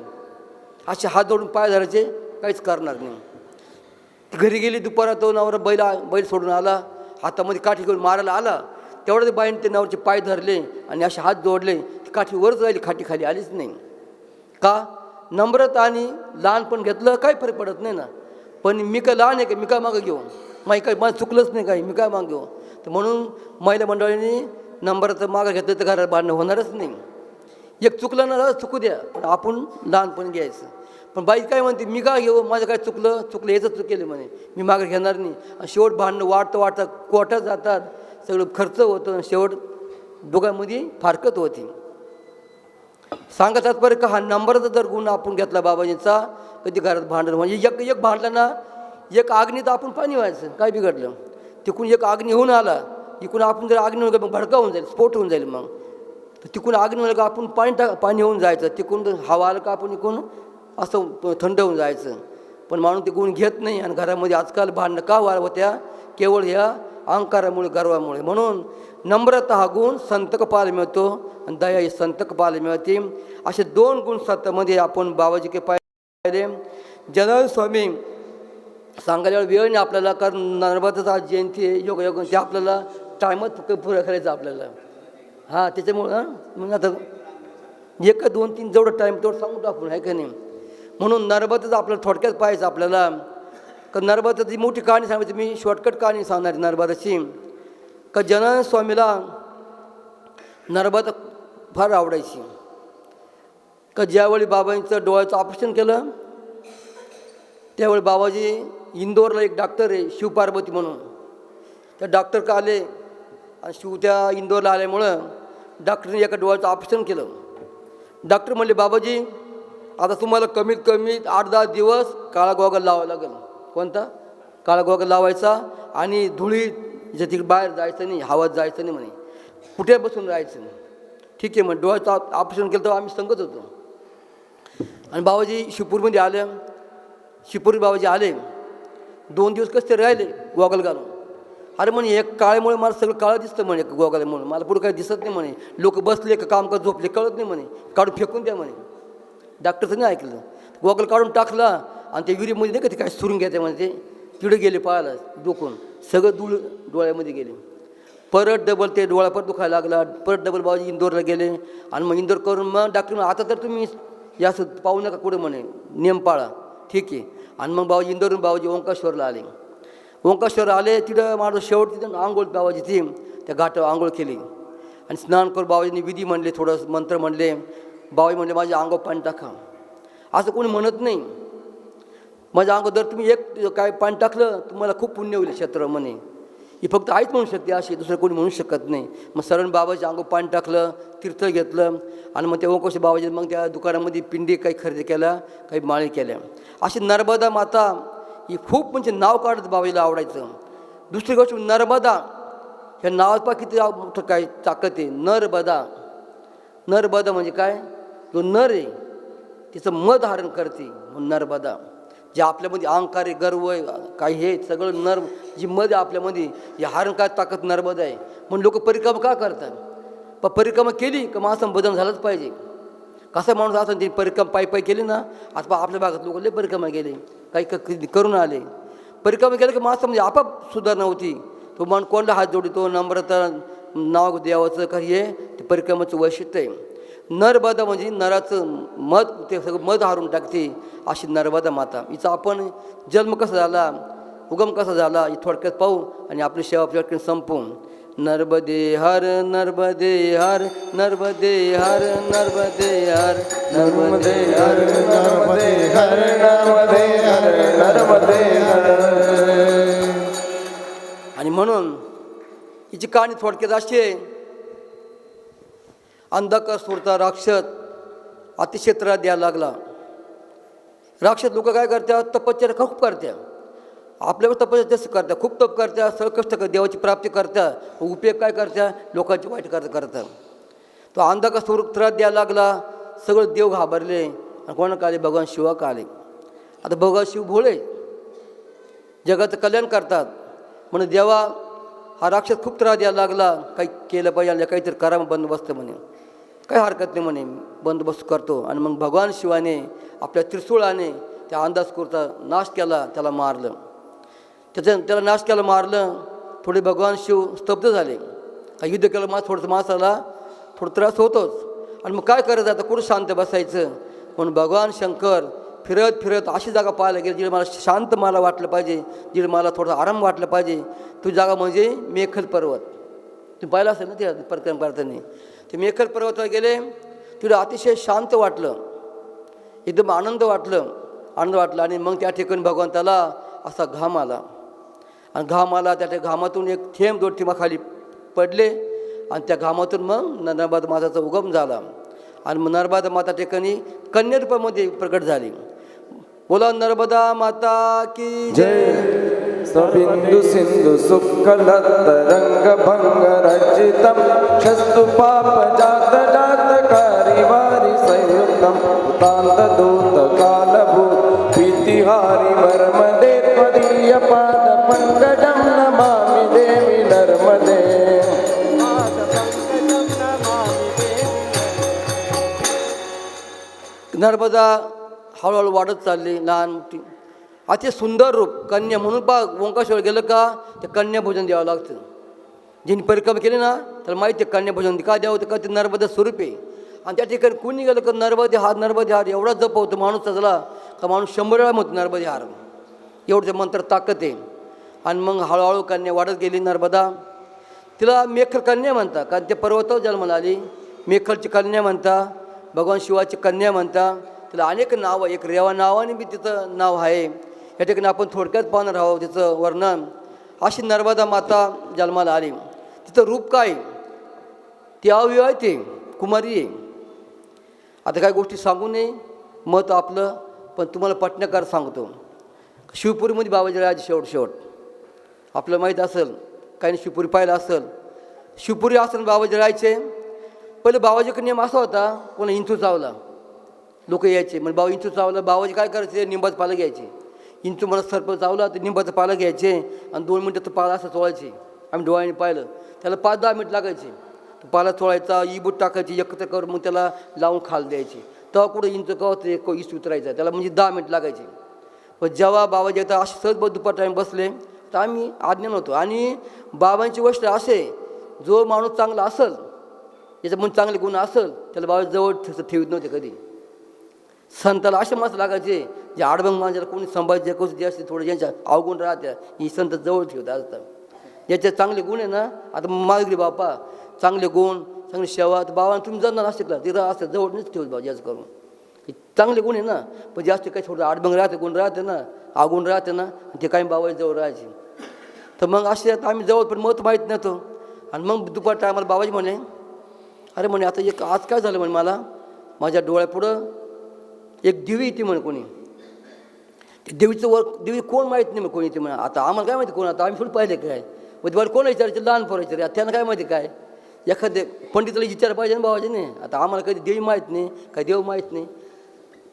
असे हात जोडून पाय धरायचे, काहीच करणार नाही. घरी गेली दुपारा, तो नवरा बैल सोडून आला, हातामध्ये काठी घेऊन मारायला आला. तेवढं ते बाईने ते नवऱ्याचे पाय धरले आणि असे हात जोडले. ती काठी वरच राहिली, काठी खाली आलीच नाही. का? नम्रता आणि लहानपण घेतलं काही फरक पडत नाही ना. पण मी काय लहान आहे का, मी काय मागं घेऊ, माझं चुकलंच नाही काही, मी काय मागं घेऊ. तर म्हणून महिला मंडळींनी नम्रता मागं घेतलं तर घरात भांडणं होणारच नाही. एक चुकलं ना, चुकू द्या, पण आपण लहानपण घ्यायचं. पण बाई काय म्हणते, मी काय घेऊ, माझं काय चुकलं याचं चुकेलं म्हणे, मी मागं घेणार नाही. आणि शेवट भांडणं वाढतं कोर्टात जातात, सगळं खर्च होतं, शेवट दोघांमध्ये फारकत होती. सांगा तात्पर्य का, हा नम्रता जर गुण आपण घेतला बाबाजींचा, कधी घरात भांडण म्हणजे एक भांडलं ना, एक आग्नीत आपण पाणी व्हायचं, काय बिघडलं. तिकून एक अग्नी होऊन आला, इकडून आपण जर अग्नी होऊन मग भडका होऊन जाईल, स्फोट होऊन जाईल. मग तिकून अग्नी होलं का आपण पाणी होऊन जायचं, तिकून हवा आलं का आपण इकडून असं थंड होऊन जायचं. पण माणूस ते गुण घेत नाही. आणि घरामध्ये आजकाल भांडणं का होत्या, केवळ ह्या अहंकारामुळे, गर्वामुळे. म्हणून नम्रता हा गुण संत पाहायला मिळतो आणि दया ही संत पाहायला मिळते. असे दोन गुण संतमध्ये आपण बाबाजी के पाहिले. जनार्दन स्वामी सांगायला वेळ नाही आपल्याला, कारण नर्मदाचा आज जयंती आहे, योग ते आपल्याला टायमात पुरं करायचं आपल्याला. हां, त्याच्यामुळं मग आता 1, 2, 3 जेवढं टाईम तेवढं सांगू टाकून आहे का नाही. म्हणून नर्मदाचं आपल्याला थोडक्यात पाहायचं आपल्याला. कारण नर्मदाची मोठी कहाणी सांगायची, मी शॉर्टकट कहाणी सांगणार नर्मदाची. का जनार्दन स्वामीला नर्मदा फार आवडायची. का ज्यावेळी बाबांचं डोळ्याचं ऑपरेशन केलं त्यावेळी बाबाजी इंदोरला एक डॉक्टर आहे शिवपार्वती म्हणून, त्या डॉक्टर का आले आणि त्या इंदोरला आल्यामुळं डॉक्टरने एका डोळ्याचं ऑपरेशन केलं. डॉक्टर म्हणले, बाबाजी आता तुम्हाला कमीत कमी 8-10 दिवस काळा गॉगल लावावा लागेल. कोणता? काळा गॉगल लावायचा आणि धुळी तिकडे बाहेर जायचं नाही, हवात जायचं नाही म्हणे, कुठे बसून राहायचं. ठीक आहे म्हणे. डोळ्याचं ऑपरेशन केलं तर आम्ही सांगत होतो. आणि बाबाजी शिवपूरमध्ये आले. शिवपूर बाबाजी आले, 2 दिवस कसे राहिले गॉगल घालून. अरे म्हणे एक काळ्यामुळे मला सगळं काळं दिसतं म्हणे, गॉगलमुळे मला पुढं काही दिसत नाही म्हणे, लोक बसले का काम करत झोपले कळत नाही म्हणे, काढून फेकून द्या म्हणे. डॉक्टरचं नाही ऐकलं, गॉगल काढून टाकला आणि त्या विहिरीमध्ये नाही का ते काय सुरून घ्यायचं म्हणे, ते तिकडे गेले पाहायला डोकून, सगळं धूळ डोळ्यामध्ये गेले. परत डबल ते डोळा परत दुखायला लागला. परत डबल बाबाजी इंदोरला गेले आणि मग इंदोर करून मग डॉक्टर आता तर तुम्ही याचं पाहू नका कुठं म्हणे, नियम पाळा. ठीक आहे. आणि मग बाबाजी इंदोरून बाबाजी ओंकारेश्वरला आले. ओंकारेश्वर आले, तिथं माझं शेवट तिथं आंघोळ बाबाजी ती त्या घाटावर आंघोळ केली आणि स्नान करून बाबाजींनी विधी म्हणले, थोडं मंत्र म्हणले. बाबाजी म्हणले माझ्या अंगावर पाणी टाका. असं कोणी म्हणत नाही. माझ्या अंगावर जर तुम्ही एक काय पाणी टाकलं तुम्हाला खूप पुण्य होईल क्षेत्र म्हणे. ही फक्त आईच म्हणू शकते अशी, दुसरं कोणी म्हणू शकत नाही. मग सर्व बाबाच्या अंगावर पाणी टाकलं, तीर्थ घेतलं आणि मग त्या ओंकारेश्वर बाबाजी मग त्या दुकानामध्ये पिंडी काही खरेदी केल्या, काही माळी केल्या. अशी नर्मदा माता ही खूप म्हणजे नाव काढत बाबाजीला आवडायचं. दुसरी गोष्ट नर्मदा ह्या नावात पहा किती मोठं काय ताकद आहे. नर्मदा. नर्मदा म्हणजे काय? जो नर आहे तिचं मध धारण करते म्हणून नर्मदा. जे आपल्यामध्ये अहंकार आहे, गर्व आहे, काही हे सगळं जी मध आहे आपल्यामध्ये, हे हरण काय ताकद नर्मदा आहे. म्हणून लोक परिक्रमा का करतात? पण परिक्रमा केली का माणसानं बदल झालाच पाहिजे. कसा माणूस असं ते परिक्रमा पायी केली ना, आता आपल्या भागात लोक लय परिक्रमा गेले, काही करून आले. परिक्रमा केलं की माणसामध्ये आपाप सुधारणा होती. तो माणूस कोणाला हात जोडितो, नम्रता नाव देवाचं काही हे ते परिक्रमाचं वैशिष्ट्य आहे. नर्मदा म्हणजे नराचं मध, ते सगळं मध हारून टाकते अशी नर्मदा माता. हिचा आपण जन्म कसा झाला, उगम कसा झाला हे थोडक्यात पाहू आणि आपली सेवा आपल्याकडे संपवू. नर्मदे हर नर्मदे हर नर्मदे हर नर्मदे हर नर्मदे हर नर्मदे हर नर्मदे हर नर्मदे हर. आणि म्हणून हिची कहाणी थोडक्यात अशी आहे. अंधकासुरचा राक्षस अतिशय त्रास द्यायला लागला. राक्षस लोक काय करतात? तपश्चर्या खूप करतात. आपल्यावर तपश्चर्या जास्त करतात, खूप तप करतात, सगळं कष्ट करतात, देवाची प्राप्ती करतात. उपयोग काय करतात? लोकांची वाईट करतात. तो अंधकासुर त्रास द्यायला लागला. सगळं देव घाबरले आणि कोणाला आले? भगवान शिवाक आले. आता भगवान शिव भोळे जगाचं कल्याण करतात म्हणून देवा हा राक्षस खूप त्रास द्यायला लागला. काही केलं पाहिजे, काहीतरी करा बंदोबस्त म्हणे. काही हरकत नाही म्हणे, बंदोबस्त करतो. आणि मग भगवान शिवाने आपल्या त्रिशूळाने त्या अंधकासुराचा नाश केला, त्याला मारलं. त्याला नाश केला, मारलं. थोडे भगवान शिव स्तब्ध झाले. काही युद्ध केलं, थोडंसं माणसाला थोडं त्रास होतोच. आणि मग काय करायचं आता? कुठं शांत बसायचं? म्हणून भगवान शंकर फिरत फिरत अशी जागा पाहायला गेली जिथे मला शांत मला वाटलं पाहिजे, जिथे मला थोडं आराम वाटलं पाहिजे. ती जागा म्हणजे मेखल पर्वत. तुम्ही पाहिलं असेल ना ते परिक्रमा करताना. ते मेखल पर्वताला गेले. तिथे अतिशय शांत वाटलं, एकदम आनंद वाटलं. आणि मग त्या ठिकाणी भगवंताला असा घाम आला. आणि घाम आला, त्या घामातून एक थेंब 2 थेंबाखाली पडले. आणि त्या घामातून मग नर्मदा माताचा उगम झाला. आणि मग नर्मदा माता ठिकाणी कन्या रूपामध्ये प्रकट झाली. बोला नर्मदा माता की जय. सबिंदु सिंधु सुखलत रंग भंग रचितम शस्तु पाप जात जातकारी वारी संयुक्तम तांत दूत कालभूत प्रीतिहारी नर्मदे त्वदीय पाद पंकजम नमामि देवी नर्मदे. नर्मदा हळूहळू वाढत चालली, लहान मोठी. अति सुंदर रूप कन्या म्हणून पा ओंकारेश्वर गेलं का ते कन्या भोजन द्यावं लागतं. ज्यांनी परिक्रमा केली ना त्याला माहिती आहे कन्या भोजन का द्यावं होतं, का ते नर्मदा स्वरूप आहे. आणि त्या ठिकाणी कुणी गेलं का नर्मदे हार एवढा जप होतो माणूस सजला का माणूस 100 वेळा म्हणतो नर्मदे हार. एवढं ते मंत्र ताकद आहे. आणि मग हळूहळू कन्या वाढत गेली नर्मदा. तिला मेखल कन्या म्हणता, कारण ते पर्वतावर जन्माला आली. मेखलची कन्या म्हणता, भगवान शिवाची कन्या म्हणता. तिला अनेक नावं, एक रेवा नावाने बी तिचं नाव आहे. या ठिकाणी आपण थोडक्यात पाहणार आहोत तिचं वर्णन. अशी नर्मदा माता जन्माला आली. तिचं रूप काय? ती अवयव ते कुमारी आहे. आता काही गोष्टी सांगू नये, मत आपलं, पण तुम्हाला पटण्याकार सांगतो. शिवपुरीमध्ये बाबाजी राहायचे शेवट आपलं माहीत असेल, काही शिवपुरी पाहिलं असेल. शिवपुरी असेल बाबाजी राहायचे. पहिले बाबाजीकडे नियम असा होता, कोणा इंचू चावला लोक यायचे म्हणजे बाबा इंचू चावला, बाबाजी काय करायचे? निंबाचं पालं घ्यायचे. इंचू मला सर्प चावला तर निंबाचं पालं घ्यायचे आणि 2 मिनटं तो पाला असं चोळायचे. आम्ही डोळ्याने पाहिलं. त्याला 5-10 मिनिट लागायचे. तो पाला चोळायचा, इबूट टाकायची, एकत्र करून मग त्याला लावून खाल द्यायची. तेव्हा कुठं इंच कवत इस उतरायचा, त्याला म्हणजे 10 मिनिट लागायचे. पण जेव्हा बाबाजी आता असे सहज दुपार टाईम बसले तर आम्ही आज्ञा नव्हतो. आणि बाबांची गोष्ट असे, जो माणूस चांगला असेल, याच्या म्हणून चांगले गुण असेल, त्याला बाबा जवळ ठेवत नव्हते कधी. संताला असे माणसं लागायचे जे आडबंग माणसाला कोणी संभाजी जे असते थोडं ज्यांच्या अवगुण राहत्या, ही संत जवळ ठेवतात असतात. ज्याचे चांगले गुण आहे ना, आता मागली बापा चांगले गुण, चांगली सेवा, तर बाबा तुम्ही जाणार असते का तिथं असतं जवळच ठेवत बाबा जास्त करून. चांगले गुण आहे ना, पण जास्त काही थोडं आडबंग राहते, गुण राहते ना, अवगुण राहते ना, ते काही बाबा जवळ राहायचे. तर मग असे आता आम्ही जवळ पण मत माहीत नव्हतो. आणि मग दुपार टायमाला बाबाजी म्हणे, अरे म्हणे आता एक आज काय झालं म्हणे, मला माझ्या डोळ्यापुढं एक दिवी येते म्हणे. कोणी ते देवीचं दिवी कोण माहीत नाही मग कोणी ते म्हणा. आता आम्हाला काय माहिती कोण, आता आम्ही थोडी पाहिले काय. मग तुम्हाला कोण विचारायचं? लहान पोरं विचार, त्यांना काय माहिती काय? एखादे पंडिताला विचार पाहिजे ना बाबाजी नाही. आता आम्हाला कधी देवी माहीत नाही, काय देव माहीत नाही.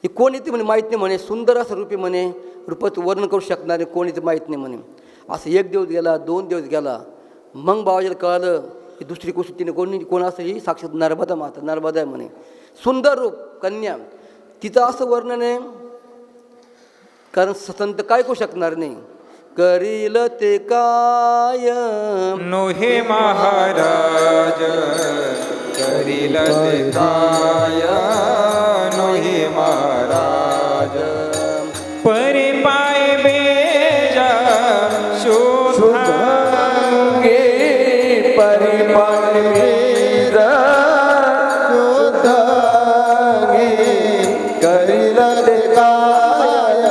हे कोण येते म्हणे माहीत नाही म्हणे, सुंदर असं रूपे म्हणे, रूपाचं वर्णन करू शकणारे कोण येते माहीत नाही म्हणे. असं 1 दिवस गेला, 2 दिवस गेला, मग बाबाजीला कळालं की दुसरी गोष्ट तिने कोण असं ही साक्षात नर्मदा माता, नर्मदा आहे म्हणे, सुंदर रूप कन्या. तिचं असं वर्णन आहे कारण संत काय करू शकणार नाही. करील ते काय नोहे महाराज करील ते काय नोहे महाराज परी पाय बेजा शुद्धांगे परिपाणी करील ते काय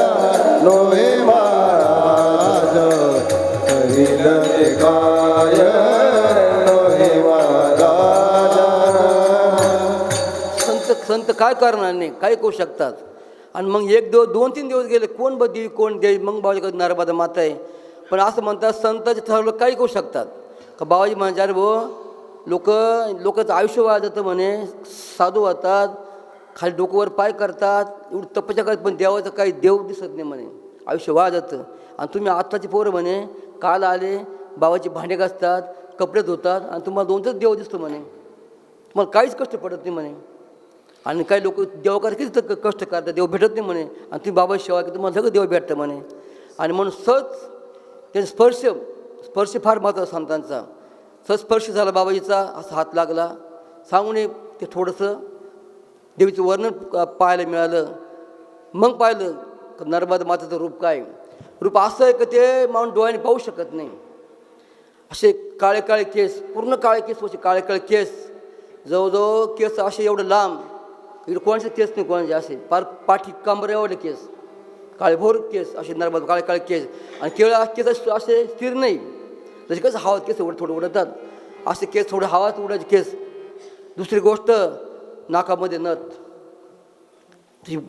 नोहे महाराज करील ते काय नोहे महाराज. संत काय करणार नाही, काय करू शकतात. आणि मग 1 दिवस 2-3 दिवस गेले, कोण देवी कोण देवी, मग बाबाजी नर्मदा माता आहे. पण असं म्हणतात संतांचे ठरवलं काही करू शकतात का? बाबाजी म्हणजे अरे लोकांचं आयुष्य वाया जातं म्हणे, साधू होतात, खाली डोकंवर पाय करतात, एवढं तपस्या करतात, पण देवाचं काही देव दिसत नाही म्हणे, आयुष्य वाया जातं. आणि तुम्ही आत्ताची पोरं म्हणे काल आले, बाबाची भांडे घासतात, कपडे धुतात, आणि तुम्हाला 2च देव दिसतो म्हणे, तुम्हाला काहीच कष्ट पडत नाही म्हणे. आणि काही लोक देवाकडे किती कष्ट करतात, देव भेटत नाही म्हणे, आणि तुम्ही बाबाची सेवा की तुम्हाला सगळं देव भेटतं म्हणे. आणि म्हणून त्यांचा स्पर्श फार महत्त्वाचा संतांचा. स्पर्श झाला बाबाजीचा, असा हात लागला, सांगून ते थोडंसं देवीचं वर्णन पाहायला मिळालं. मग पाहिलं की नर्मदा मातेचं रूप काय, रूप असं आहे की ते माणूस डोळ्याने पाहू शकत नाही. असे काळे काळे केस, पूर्ण काळे केस, असे काळे काळे केस, जवळजवळ केस असे एवढं लांब, इकडे कोणाचे केस नाही कोणाचे, असे पार पाठी कांबर एवढे केस, काळेभोर केस, असे नर्मदा काळे काळे केस. आणि केवळ केस असे स्थिर नाही, जसे कसं हवात केस थोडं उडतात, असे केस थोडे हवात उडायचे केस. दुसरी गोष्ट नाकामध्ये नथ,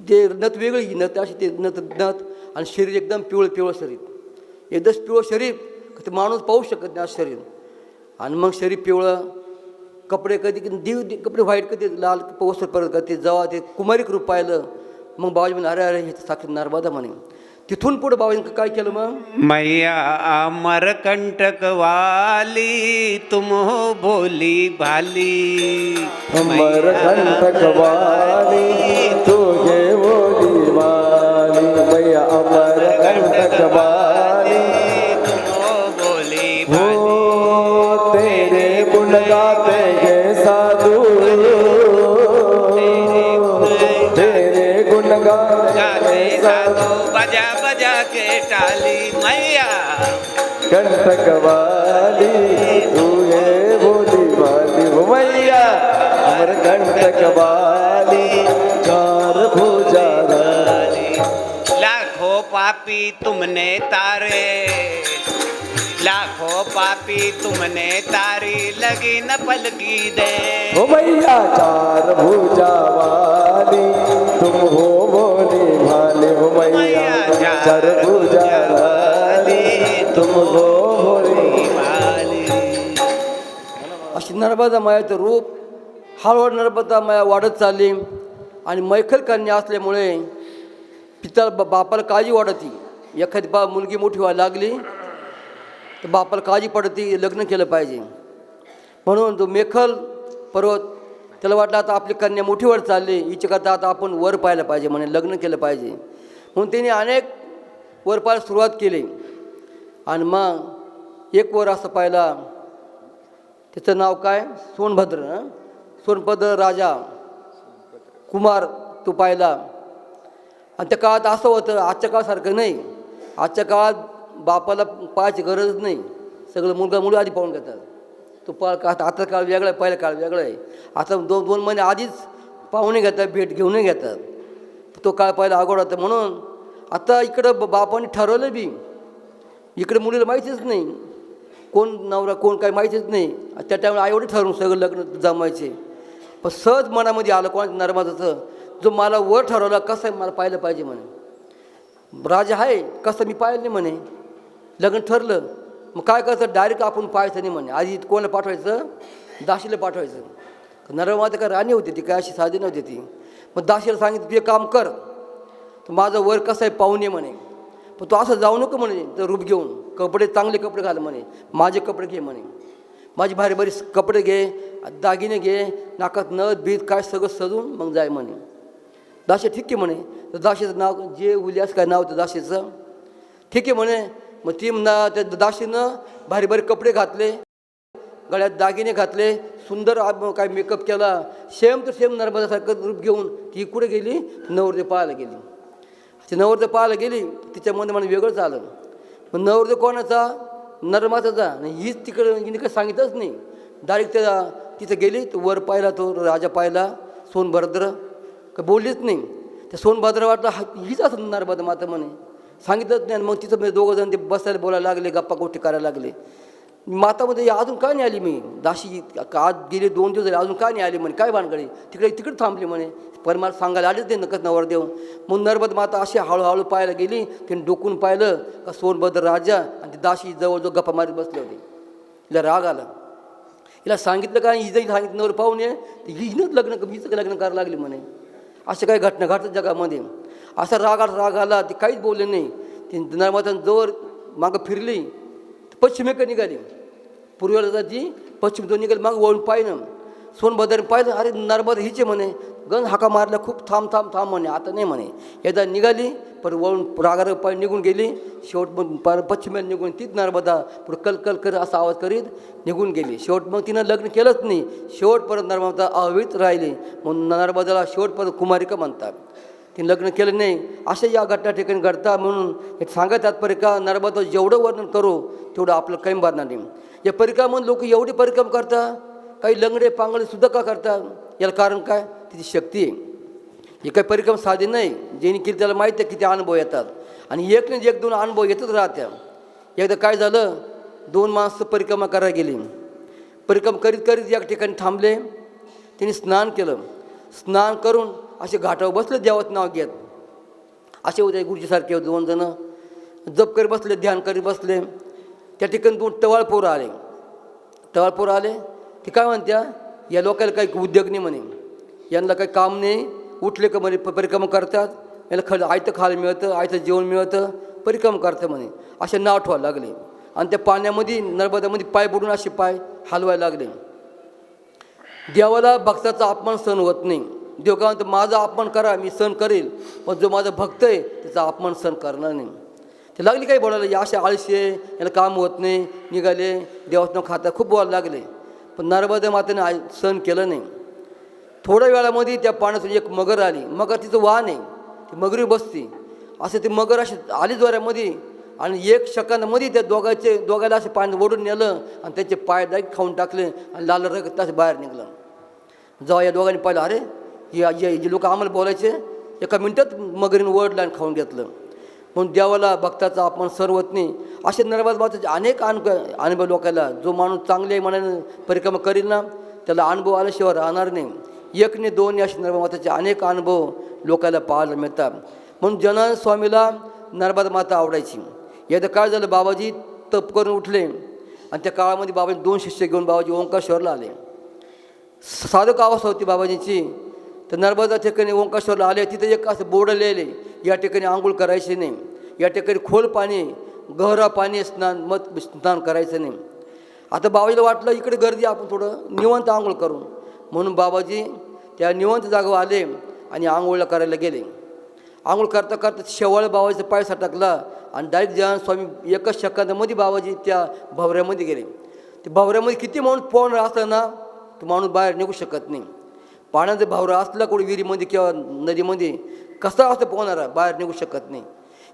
ते नथ वेगळी नथ, अशी ते नथ आणि शरीर एकदम पिवळं शरीर, एकदम पिवळं शरीर, ते माणूस पाहू शकत नाही असं शरीर. आणि मग शरीर पिवळं, कपडे कधी कपडे व्हाईट, कधी लाल पोस्टर परत करते. जेव्हा ते कुमारिक रूप पाहिलं, मग बाबाजी म्हणे अरे हे साक्षात नर्मदा म्हणे. तिथून पुढे बाबाजीनं काय केलं मग? मैया अमरकंटक वाली तुम हो भोली भाली, अमरकंटक वाली तुझे बोली वाली, मैया अमरकंटक वाली तुम हो भोली हो तेरे गुण गाते हैं साधु, तेरे गुण गाते साधु, बजा बजा के टाली मैया कंटक वाली तू ये बोली वाली हो मैया अमरकंटक वाली चार भुजा वाली. लाखों पापी तुमने तारे, लाखों पापी तुमने तारी, लगी न पलकी दे हो मैया चार भुजा वाली तुम हो बोली भाली हो मैया चार भुजा वाली तुम हो बोली भाली. अशी नर्मदा मायाचं रूप हळूहळू नर्मदा माया वाढत चालली. आणि मैखल कन्या असल्यामुळे पिता बापाला काळजी वाढती. एखादी मुलगी मोठी व्हायला लागली तर बापाला काळजी पडती, लग्न केलं पाहिजे. म्हणून तो मेखल पर्वत त्याला वाटलं आता आपली कन्या मोठी वर चालली, हिच्याकरता आता आपण वर पाहायला पाहिजे, म्हणे लग्न केलं पाहिजे. म्हणून त्यांनी अनेक वर पाहायला सुरुवात केली. आणि मग एक वर असं पाहिला, त्याचं नाव काय? सोनभद्र. सोनभद्र राजा कुमार तो पाहिला. आणि त्या काळात असं होतं, आजच्या काळासारखं नाही. आजच्या काळात बापाला पाहायची गरज नाही, सगळं मुलं आधी पाहून घेतात. तो आता काळ वेगळा आहे, पहिला काळ वेगळा आहे. आता 2 महिने आधीच पाहुणे घेतात, भेट घेऊन घेतात. तो काळ पाहिला अवघड होता. म्हणून आता इकडं बापाने ठरवलं बी, इकडे मुलीला माहितीच नाही कोण नवरा कोण काय माहितीच नाही. त्या टायमाला आईवडील ठरवून सगळं लग्न जमायचे. पण सहज मनामध्ये आलं कोणाच्या नर्मदाचं, जो मला वर ठरवला कसं आहे मला पाहिलं पाहिजे म्हणे. राजा आहे कसं मी पाहिलं नाही म्हणे. लग्न ठरलं मग काय करायचं, डायरेक्ट आपण पाहायचं नाही म्हणे. आधी कोणाला पाठवायचं, दाशीला पाठवायचं. नर्मदा माता काय राणी होती ती, काय अशी साधी नव्हती ती. मग दाशीला सांगितलं तू एक काम कर, तर माझं वर कसं आहे पाहुणे म्हणे, पण तू असं जाऊ नको म्हणे तर रूप घेऊन, कपडे चांगले कपडे घाल म्हणे, माझे कपडे घे म्हणे, माझी भारी भारी कपडे घे, दागिने घे, नाकात नथ बीत काय सगळं सजून मग जाय म्हणे. दाशी ठीक आहे म्हणे. तर दाशीचं नाव जे उल्हास काय नाव होतं दाशीचं, ठीक आहे म्हणे. मग ती त्या दाशीनं भारी भारी कपडे घातले, गळ्यात दागिने घातले, सुंदर काय मेकअप केला, सेम तर सेम नर्मदासारखं रूप घेऊन ती कुठे गेली, नवरदेव पाहायला गेली. ती नवरदेव पाहायला गेली, तिच्यामध्ये मला वेगळंच आलं. मग नवरदेव कोणाचा, नर्मदाचा. आणि हीच तिकडे हिने काही सांगितलंच नाही, डायरेक्ट त्या तिथं गेली. तो वर पाहिला, तो राजा पाहिला सोनभद्र, का बोललीच नाही. त्या सोनभद्र वाटलं हीच असं नर्मदा माता म्हणे, सांगितलंच नाही. मग तिथं दोघं जण ते बसायला बोलायला लागले, गप्पा गोष्टी करायला लागले. मातामध्ये अजून का नाही आली, मी दाशी आज गेले 2 दिवस झाले अजून का नाही आली म्हणे, काय भानगडी, तिकडे थांबली म्हणे. पण मला सांगायला आलेच ते नकच नवरदेव. मग नर्मदा माता अशी हळूहळू पाहायला गेली. तिने डोकून पाहिलं का सोनभद्र राजा आणि ती दाशी जवळजवळ गप्पा मारीत बसले होते. हिला राग आला, हिला सांगितलं काय, हिजंही सांगितलं नवर पाहून ये, हिनंच हिचं लग्न करायला लागली म्हणे. अशा काही घटना घडतात जगामध्ये. असा राग आला, ती काहीच बोलले नाही. ती नर्मदा जवळ मागं फिरली, पश्चिमेकडे निघाली, पूर्वेला जाती पश्चिम दोन निघाली, मागं वळून पाहिलं. सोनभद्राने पाहिलं, अरे नर्मदा हिचे म्हणे. गण हाका मारला खूप, थांब म्हणे, आता नाही म्हणे. एकदा निघाली, पण वळून रागार पाय निघून गेली. शेवट मग पश्चिमेला निघून तीच नर्मदा पुढे कल कर असा आवाज करीत निघून गेली. शेवट मग तिनं लग्न केलंच नाही. शेवटपर्यंत नर्मदा अवित राहिली. मग नर्मदाला शेवटपर्यंत कुमारिका म्हणतात. तिने लग्न केलं नाही. अशा या घटना ठिकाणी घडतात. म्हणून हे सांगा तात्पर्य का, नर्मदा जेवढं वर्णन करू तेवढं आपलं काही भरणार नाही. या परिक्रमामध्ये लोक एवढी परिक्रम करतात, काही लंगडे पांगडे सुद्धा का करतात, याला कारण काय, तिची शक्ती आहे. हे काही परिक्रम साधी नाही. ज्यांनी केली त्याला माहीत आहे किती अनुभव येतात. आणि एक नाही एक 2 अनुभव येतच राहत्या. एकदा काय झालं, 2 माणसं परिक्रमा करायला गेली. परिक्रम करीत एक ठिकाणी थांबले. तिने स्नान केलं. स्नान करून असे घाटावर बसले, देवाचं नाव घेत. असे होते गुरुजीसारखे 2 जण जप करीत बसले, ध्यान करीत बसले. त्या ठिकाणी 2 टवाळपोरं आले. ते काय म्हणत्या, या लोकांना काही उद्योग नाही म्हणे, यांना काही काम नाही, उठले का म्हणे परिक्रम करतात, याला आयतं खायला मिळतं, आयतं जेवण मिळतं, परिक्रम करतं म्हणे. असे नाव ठेवायला लागले. आणि त्या पाण्यामध्ये नर्मदामध्ये पाय बुडून असे पाय हलवायला लागले. देवाला भक्ताचा अपमान सहन होत नाही. देव काय म्हणतो, माझा अपमान करा मी सहन करेल, पण जो माझा भक्त आहे त्याचा अपमान सहन करणार नाही. ते लागली काही बोलायला, या अशा आळशी, याला काम होत नाही, निघाले देवाचं नाव खाता, खूप बोलायला लागले. पण नर्मदा मातेने सहन केलं नाही. थोड्या वेळामध्ये त्या पाण्यातून एक मगर आली. मगर तिचं वाहन आहे, ती मगरी बसती. असं ती मगर अशी आली जोऱ्यामध्ये आणि 1 सेकंदामध्ये त्या दोघायला असं पाणी ओढून नेलं आणि त्याचे पाय डायरेक्ट खाऊन टाकले आणि लाल रक्त असं बाहेर निघलं. जेव्हा या दोघांनी पाहिलं, अरे जे लोक आम्हाला बोलायचे, एका मिनिटात मगरीनं ओढलं आणि खाऊन घेतलं. म्हणून देवाला भक्ताचा अपमान सर्वत नाही. असे नर्मदा मातेचे अनेक अनुभव लोकांना, जो माणूस चांगले मनाने परिक्रमा करील ना त्याला अनुभव आल्याशिवाय राहणार नाही. 1 नाही 2 असे नर्मदा मातेचे अनेक अनुभव लोकांना पाहायला मिळतात. म्हणून जनार्दन स्वामीला नर्मदा माता आवडायची. एकदा काय झालं, बाबाजी तप करून उठले आणि त्या काळामध्ये बाबाजी 2 शिष्य घेऊन बाबाजी ओंकारेश्वरला आले. साधक अवस्था होती बाबाजींची. तर नर्मदा ठिकाणी ओंकारेश्वरला आले. तिथे एक असं बोर्ड लिहिले, या ठिकाणी आंघोळ करायची नाही, या ठिकाणी खोल पाणी, गहरा पाणी स्नान करायचं नाही. आता बाबाजीला वाटलं इकडे गर्दी, आपण थोडं निवांत आंघोळ करू. म्हणून बाबाजी त्या निवांत जागेवर आले आणि आंघोळला करायला गेले. आंघोळ करता शेवाळ बाबाजीचा पाय सटकला आणि डायरेक्ट जनार्दन स्वामी 1 सेकंदामध्ये बाबाजी त्या भवऱ्यामध्ये गेले. ते भवऱ्यामध्ये किती माणूस पोहणार असला ना, तो माणूस बाहेर निघू शकत नाही. पाण्याचा भावरा असला कोणी विहिरीमध्ये किंवा नदीमध्ये, कसा असं पोहणारा बाहेर निघू शकत नाही.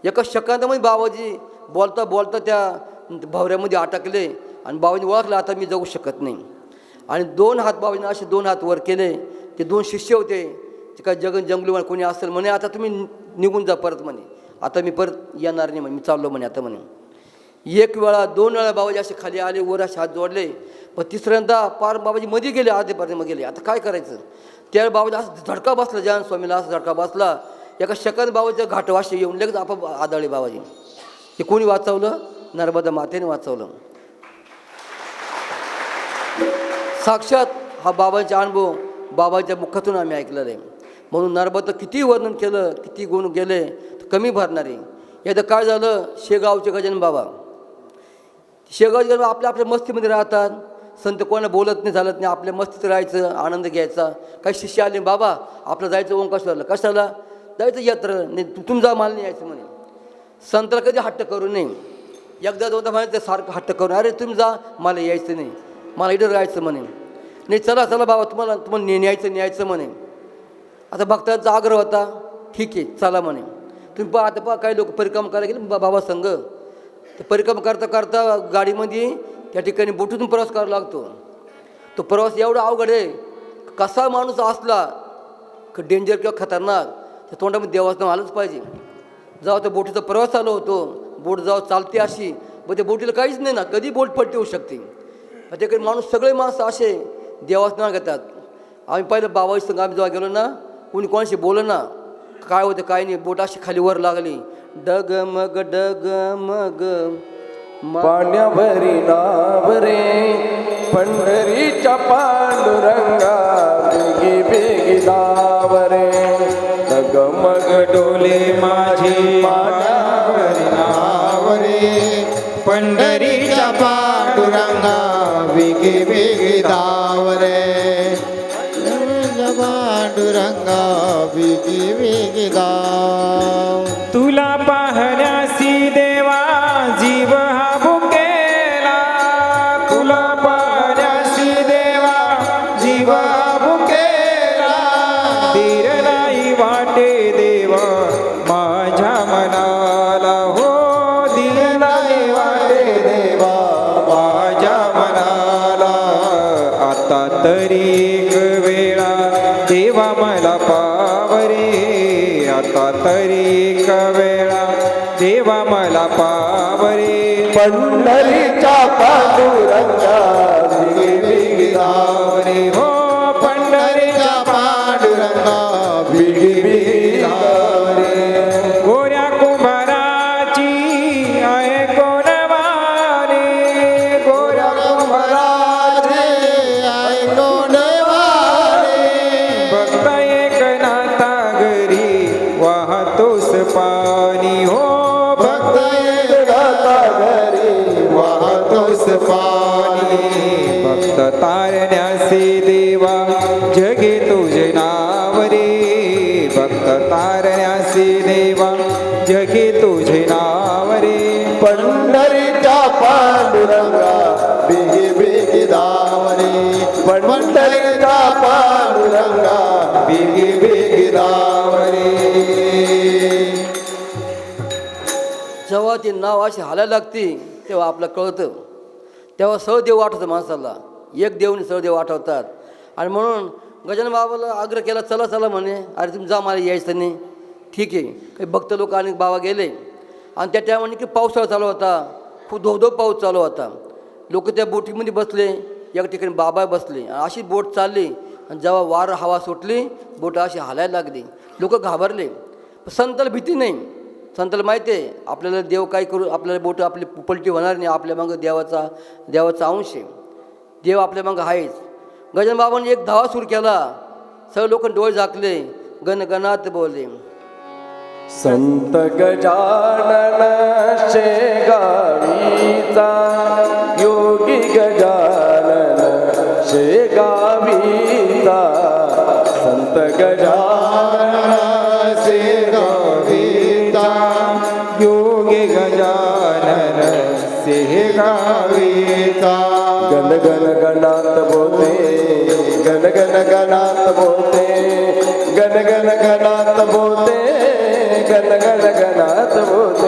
1 सेकंदामध्ये बाबाजी बोलता त्या भावऱ्यामध्ये अटकले आणि बाबाजीने ओळखलं, आता मी जाऊ शकत नाही. आणि 2 हात बाबाजीने असे 2 हात वर केले. ते 2 शिष्य होते, ते काय जंगली कोणी असेल म्हणे, आता तुम्ही निघून जा परत म्हणे, आता मी परत येणार नाही म्हणे, मी चाललो म्हणे आता म्हणे. 1 वेळा 2 वेळा बाबाजी असे खाली आले, वर असे हात जोडले. पण 3ऱ्यांदा पार बाबाजी मध्ये गेले, आधेपर्यंत गेले. आता काय करायचं, त्यावेळी बाबाजी असं झटका बसला, जनार्दन स्वामीला असं झटका बसला. 1 सेकंद बाबाजीच्या घाटवाशी येऊन लगेच आदळले बाबाजी. हे कोणी वाचवलं, नर्मदा मातेने वाचवलं. साक्षात हा बाबांचा अनुभव बाबांच्या मुखातून आम्ही ऐकलेला आहे. म्हणून नर्मदा किती वर्णन केलं, किती गुण गेले तर कमी भरणारे. एकदा काय झालं, शेगावचे गजानन बाबा, शेगावचे गजानन आपल्या आपल्या मस्तीमध्ये राहतात. संत कोणाला बोलत नाही, चालत नाही, आपल्या मस्तीत राहायचं, आनंद घ्यायचा. काही शिष्य आले, बाबा आपलं जायचं ओंकारेश्वरला. कशाला जायचं? यात्रा नाही, तुम्ही जा, मला नाही यायचं म्हणे. संताला कधी हट्ट करू नये. एकदा दोनदा म्हणायचं सारखं हट्ट करून, अरे तुम्ही जा, मला यायचं नाही, मला इकडं राहायचं म्हणे. नाही, चला चला बाबा, तुम्हाला न्यायचं म्हणे. आता भक्तांचा आग्रह होता, ठीक आहे चला म्हणे. तुम्ही पहा आता, काही लोक परिक्रमा करायला गेले बाबा संघ. तर परिक्रमा करता करता गाडीमध्ये त्या ठिकाणी बोटीतून प्रवास करावा लागतो. तो प्रवास एवढा अवघड आहे, कसा माणूस असला डेंजर किंवा खतरनाक, त्या तोंडामध्ये देवाचं नाव आलंच पाहिजे. जेव्हा त्या बोटीचा प्रवास चालू होतो, बोट जेव्हा चालते अशी, मग त्या बोटीला काहीच नाही ना, कधी बोट पलटी होऊ शकते. त्याकडे माणूस, सगळे माणसं असे देवाचं नाव घेतात. आम्ही पहिलं बाबाजी संघ आम्ही जेव्हा गेलो ना, कोणी कोणाशी बोललं ना, काय होतं काय नाही, बोट अशी खाली वर लागली, डगमग डगमग पाण्यावरी नावरे पंढरीच्या पांडुरंगा, बेगी बेगी दावरे डगमग डोले माझे पाण्यावरी नावरे पंढरीच्या पांडुरंगा, वेगी वेगी धावरे पांडुरंगा, वेगी वेगी धाव. तुला पाहण्यासी देवा जीव हा भुकेला, तुला पाहण्यासी देवा जीव हा भुकेला. धीर नाही वाटे देवा माझ्या मनाला, हो धीर नाही वाटे देवा माझ्या मनाला. आता तरी एक वेळा देवा मला पावरे, आता तरी एक वेळा देवा मला पावरे. पंढरीच्या पांडुरंगा, बेगी बेगी धावरे, हो पंढरीच्या पांडुरंगा, बेगी बेगी दावरे. गोऱ्या कुंभाराची आहे कोणवाने, गोऱ्या राजे ऐकून वारे. भक्त एकनाथा घरी वाहतोस पाणी, हो भक्त एकनाथा घरी वाहतोस पाणी. भक्त तारण्याचे देवा जगे तुझे नाव रे, भक्त तारण्याचे देवा जगे तुझे नाव रे. पंढरीच्या पांडुरंगा, बेगी बेगी दावरे पंढरीच्या पांडुरंगा, बेगी बेगी दावरे. जेव्हा ती नाव अशी हालायला लागते तेव्हा आपलं कळतं, तेव्हा सहदेव आठवतं माणसाला. एक देवने सहदेव आठवतात. आणि म्हणून गजानन बाबाला आग्रह केला, चला चला म्हणे, अरे तुम्ही जा, मला यायचं नाही. ठीक आहे. काही भक्त लोक आणि बाबा गेले. आणि त्या टायमाने की पावसाळा चालू होता, खूप धोधो पाऊस चालू होता. लोक त्या बोटीमध्ये बसले, एका ठिकाणी बाबा बसले, आणि अशी बोट चालली. आणि जेव्हा वार हवा सुटली, बोट अशी हालायला लागली. लोक घाबरले. पण संताला भीती नाही. संताला माहिती आहे आपल्याला देव काय करू, आपल्याला बोट आपली पलटी होणार नाही, आपल्या मागं देवाचा अंश आहे, देव आपल्या मागं आहेच. गजानन बाबांनी एक धावा सुरू केला, सगळे लोक डोळे झाकले, गणगणात बोलले. संत गजानन शेगावीचा, योगी गजानन शेगावीचा, संत गजानन शेगावीचा, योगी गजानन शेगावीचा. गण गण गणात बोलते, गण गण गणात बोलते, गण गण गणात बोलते, गण गण गणात बोलते,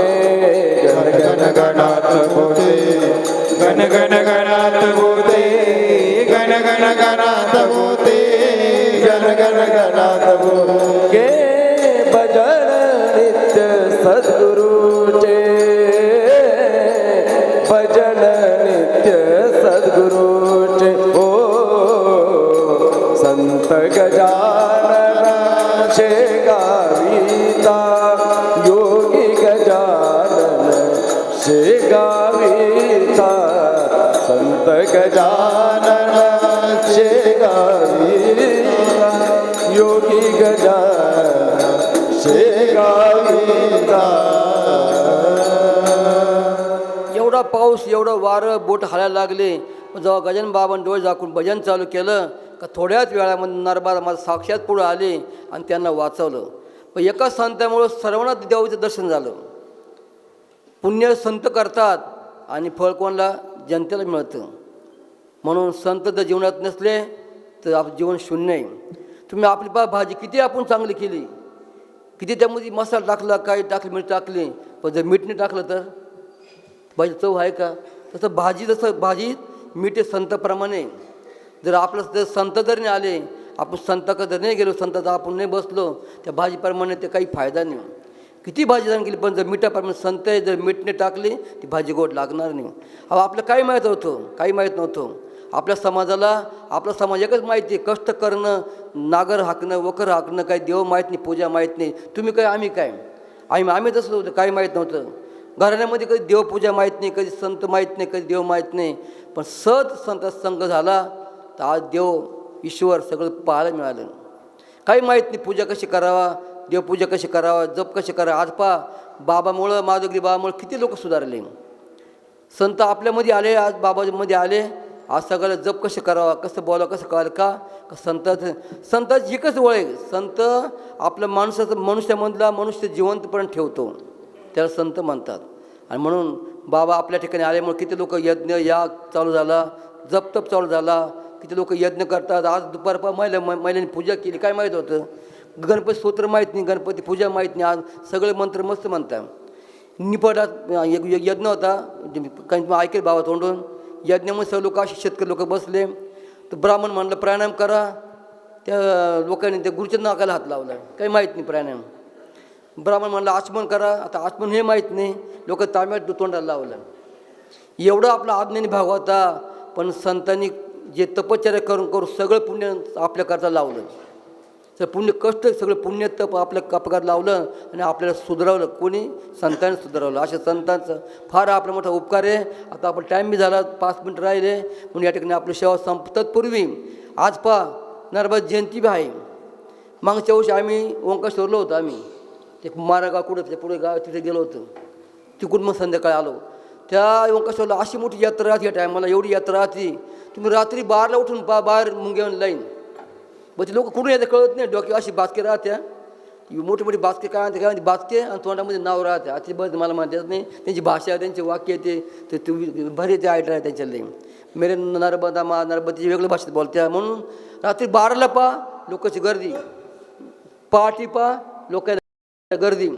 गण गण गणात बोलते, गण गण गणात बोलते, गण गण गणात बोलते, गण गण गणात बोलते. भजन नित्य सद्गुरुचे, भजन नित्य सद्गुरुचे. ओ संत गजानन शेगावीचा, योगी गजानन शेगावीचा, संत गजानन शेगावी योगी गजानन शेगावीचा. एवढा पाऊस एवढं वारं बोट हालायला लागले. पण जेव्हा गजानन बाबांनी डोळे झाकून भजन चालू केलं का थोड्याच वेळामध्ये नरबार माझं साक्षात पुढं आले आणि त्यांना वाचवलं. पण एका संतामुळं सर्वांना देवाचं दर्शन झालं. पुण्य संत करतात आणि फळ कोणाला जनतेला मिळतं. म्हणून संत जर जीवनात नसले तर आपलं जीवन शून्य आहे. तुम्ही आपली भाजी किती आपण चांगली केली, किती त्यामध्ये मसाला टाकला, काही टाकली, मीठ टाकली, पण जर मीठ नाही टाकलं तर भाजी चव आहे का? तसं भाजी मीठ संतप्रमाणे. जर आपलं जर संत जर नाही आले, आपण संताकडे जर नाही गेलो, संताचा आपण नाही बसलो, त्या भाजीप्रमाणे ते काही फायदा नाही. किती भाजी जाण केली पण जर मिठाप्रमाणे संत आहे, जर मीठ नाही टाकली ती भाजी गोड लागणार नाही. आपलं काही माहीत होतं, काही माहीत नव्हतं. आपल्या समाजाला आपला समाज एकच माहिती आहे, कष्ट करणं, नागर हाकणं, वखर हाकणं, काही देव माहीत नाही, पूजा माहीत नाही. तुम्ही काय आम्ही काय, आम्ही तसं होतं, काही माहीत नव्हतं. घराण्यामध्ये कधी देवपूजा माहीत नाही, कधी संत माहीत नाही, कधी देव माहीत नाही. पण संत संघ झाला तर आज देव ईश्वर सगळं पाहायला मिळालं. काही माहीत नाही, पूजा कशी करावा, देवपूजा कशी करावा, जप कशी करावा. आज पहा बाबामुळं, माधवगिरी बाबामुळं किती लोक सुधारले. संत आपल्यामध्ये आले, आज बाबामध्ये आले. आज सगळं जप कसे करावा, कसं बोलावं, कसं कळालं का संताची एकच ओळख आहे. संत आपलं मनुष्यामधला मनुष्य जिवंतपणे ठेवतो, त्याला संत म्हणतात. आणि म्हणून बाबा आपल्या ठिकाणी आल्यामुळे किती लोक यज्ञ याग चालू झाला, जपतप चालू झाला, किती लोक यज्ञ करतात. आज दुपारपा महिलांनी पूजा केली, काय माहीत होतं? गणपती स्तोत्र माहीत नाही, गणपती पूजा माहीत नाही. आज सगळे मंत्र मस्त म्हणतात. निपटात यज्ञ होता, काही ऐकेल बाबा तोंडून. यज्ञामध्ये सर्व लोक असे शेतकरी लोक बसले, तर ब्राह्मण म्हणलं प्राणायाम करा. त्या लोकांनी त्या गुरुच्या नाकाला हात लावला, काही माहीत नाही प्राणायाम. ब्राह्मण म्हणलं आचमन करा, आता आचमन हे माहीत नाही, लोक तांब्यात तोंडाला लावलं. एवढं आपला आज्ञानी भाग होता. पण संतांनी जे तपश्चर्या करून सगळं पुण्य आपल्याकरता लावलं. तर पुण्य कष्ट सगळं पुण्य तप आपल्या कपकात लावलं आणि आपल्याला सुधारवलं. कोणी? संतांनी सुधारवलं. अशा संतांचं फार आपला मोठा उपकार आहे. आता आपण टाईम बी झाला, 5 मिनिट राहिले, म्हणून या ठिकाणी आपली सेवा संपतपूर्वी आज पहा नर्मदा जयंती बी आहे. मागच्या वर्षी आम्ही ओंकारेश्वरला होतो. आम्ही ते मारागाव कुठं त्या पुढे गाव तिथे गेलो होतो. तिकडून मग संध्याकाळी आलो. त्या ओंकारेश्वरला अशी मोठी यात्रा राहते. या टायमाला एवढी यात्रा राहते, तुम्ही रात्री 12ला उठून बाहेर मुंग्यावर लाईन. मग ते लोक कुठून येतं कळत नाही. डोक्यावर अशी बाचके राहत्या, मोठी मोठी बाचके काय म्हणते, काय म्हणते बाचके, आणि तोंडामध्ये नाव राहते. अति बस मला म्हणतात नाही, त्यांची भाषा, त्यांचे वाक्य ते भरी ते आयट आहे त्यांच्याला. मेरे नर्मदा मा नर्मदेची वेगळ्या भाषेत बोलत्या. म्हणून रात्री 12ला पहा लोकांची गर्दी, पहाटी पहा लोकांना गर्दी.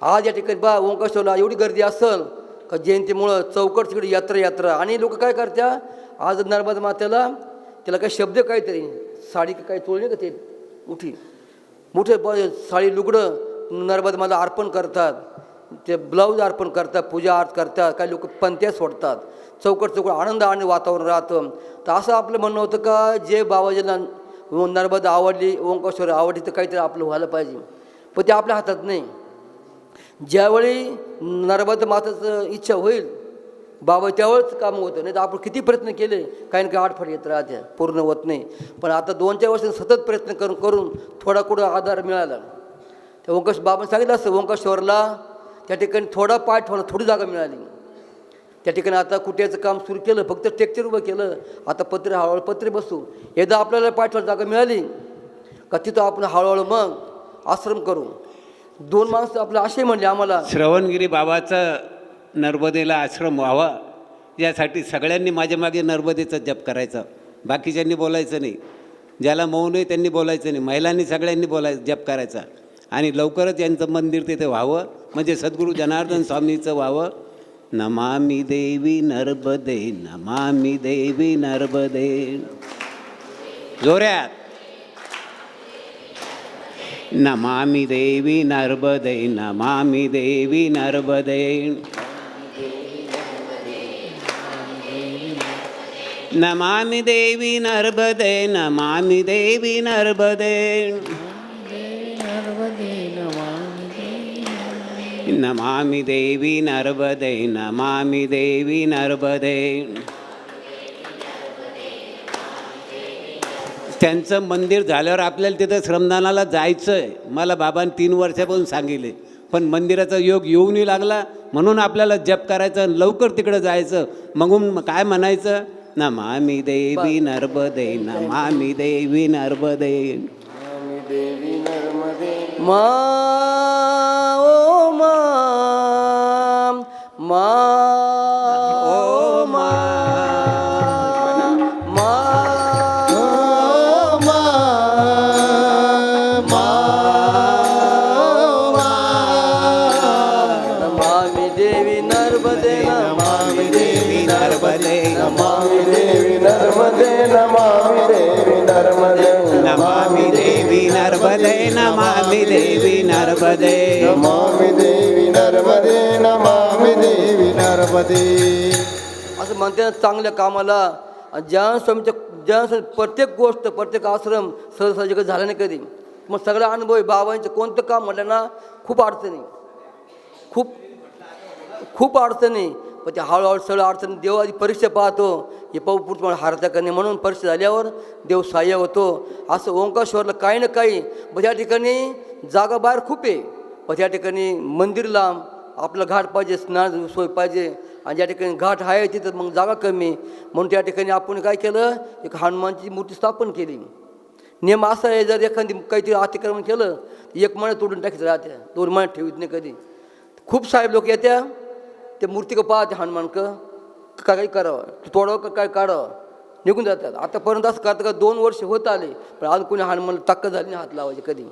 आज या ठिकाणी पहा ओंकारेश्वरला एवढी गर्दी असेल का जयंतीमुळं चौकट तिकडे यात्रा. आणि लोक काय करत्या, आज नर्मदा मातेला त्याला काही शब्द काहीतरी साडी काही तोडली का ते मोठे साडी लुगडं नर्मदा माता अर्पण करतात, ते ब्लाऊज अर्पण करतात, पूजा अर्थ करतात. काही लोक पंत्या सोडतात. चौकट आनंद आणि वातावरण राहतं. तर असं आपलं म्हणणं होतं का जे बाबाजीला नर्मदा आवडली, ओंकारेश्वर आवडली, तर काहीतरी आपलं व्हायला पाहिजे. पण ते आपल्या हातात नाही. ज्यावेळी नर्मदा माताचं इच्छा होईल बाबा त्यावेळेच कामं होतं. नाही तर आपण किती प्रयत्न केले, काही ना काही आडफड येत राहत्या, पूर्ण होत नाही. पण आता 2-4 वर्ष सतत प्रयत्न करून थोडा कुठं आधार मिळाला. त्या ओंकारेश्वर बाबांनी सांगितलं असतं ओंकारेश्वरला त्या ठिकाणी थोडा पाय ठेवला, थोडी जागा मिळाली. त्या ठिकाणी आता कुट्याचं काम सुरू केलं, फक्त टेक्चर उभं केलं. आता हळूहळू पत्रे बसू. एकदा आपल्याला पाय ठेवायला जागा मिळाली का तिथं आपण हळूहळू मग आश्रम करू. 2 माणसं आपलं असे म्हणले आम्हाला, श्रवणगिरी बाबाचं नर्मदेला आश्रम व्हावा यासाठी सगळ्यांनी माझ्या मागे नर्मदेचा जप करायचा. बाकीच्यांनी बोलायचं नाही. ज्याला मौन आहे त्यांनी बोलायचं नाही. महिलांनी सगळ्यांनी जप करायचा. आणि लवकरच यांचं मंदिर तिथे व्हावं, म्हणजे सद्गुरू जनार्दन स्वामीचं व्हावं. नमामि देवी नर्मदे, नमामि देवी नर्मदे. जोऱ्यात नमामि देवी नर्मदे, नमामि देवी नर्मदे. नमामि देवी नर्मदे, नमामि देवी नर्मदे. नमामि देवी नर्मदे, नमामि देवी नर्मदे. त्यांचं मंदिर झाल्यावर आपल्याला तिथं श्रमदानाला जायचं आहे. मला बाबांनी 3 वर्षापासून सांगितले, पण मंदिराचा योग येऊनही लागला म्हणून आपल्याला जप करायचं, लवकर तिकडं जायचं. मग काय म्हणायचं, नमामि देवी नर्मदे, नमामि देवी नर्मदे. मा ओ मा मा ओ मा मा नमामि देवी नर्मदे, नमामि देवी नर्मदे, नमामि देवी नर्मदे, नमामि देवी नर्मदे, नमामि देवी नर्मदे, नमामि देवी नर्मदे. नमामि देवी नर्मदे, नमामि देवी नर्मदे. असं म्हणते ना, चांगल्या कामाला ज्या प्रत्येक गोष्ट, प्रत्येक आश्रम सहजासहजी झाला नाही कधी. मग सगळा अनुभव आहे. बाबांचं कोणतं काम म्हटलं ना, खूप अडचणी, खूप खूप अडचणी. पण ते हळूहळू सगळं अडचणी देव आधी परीक्षा पाहतो. हे पौपुट हारत्या करणे म्हणून परीक्षा झाल्यावर देव सहाय्य होतो. असं ओंकारेश्वरला काही ना काही. मग त्या ठिकाणी जागा बाहेर खूप आहे, पण त्या ठिकाणी मंदिर लांब, आपलं घाट पाहिजे, स्नान सोय पाहिजे. आणि ज्या ठिकाणी घाट आहे तिथं मग जागा कमी, म्हणून त्या ठिकाणी आपण काय केलं, एक हनुमानची मूर्ती स्थापन केली. नियम असा आहे, जर एखादी काहीतरी अतिक्रमण केलं तर 1 महिना तोडून टाकायचं राहत्या, 2 महिने ठेवीत नाही कधी. खूप साहेब लोक येत्या, ते मूर्ती का पाहते हनुमान काही करावं, तोडावं का काय काढावं, निघून जातात. आतापर्यंत असं करतं का 2 वर्ष होत आले, पण आज कोणी हनुमानला ताकद झाली नाही हात लावायचे कधी.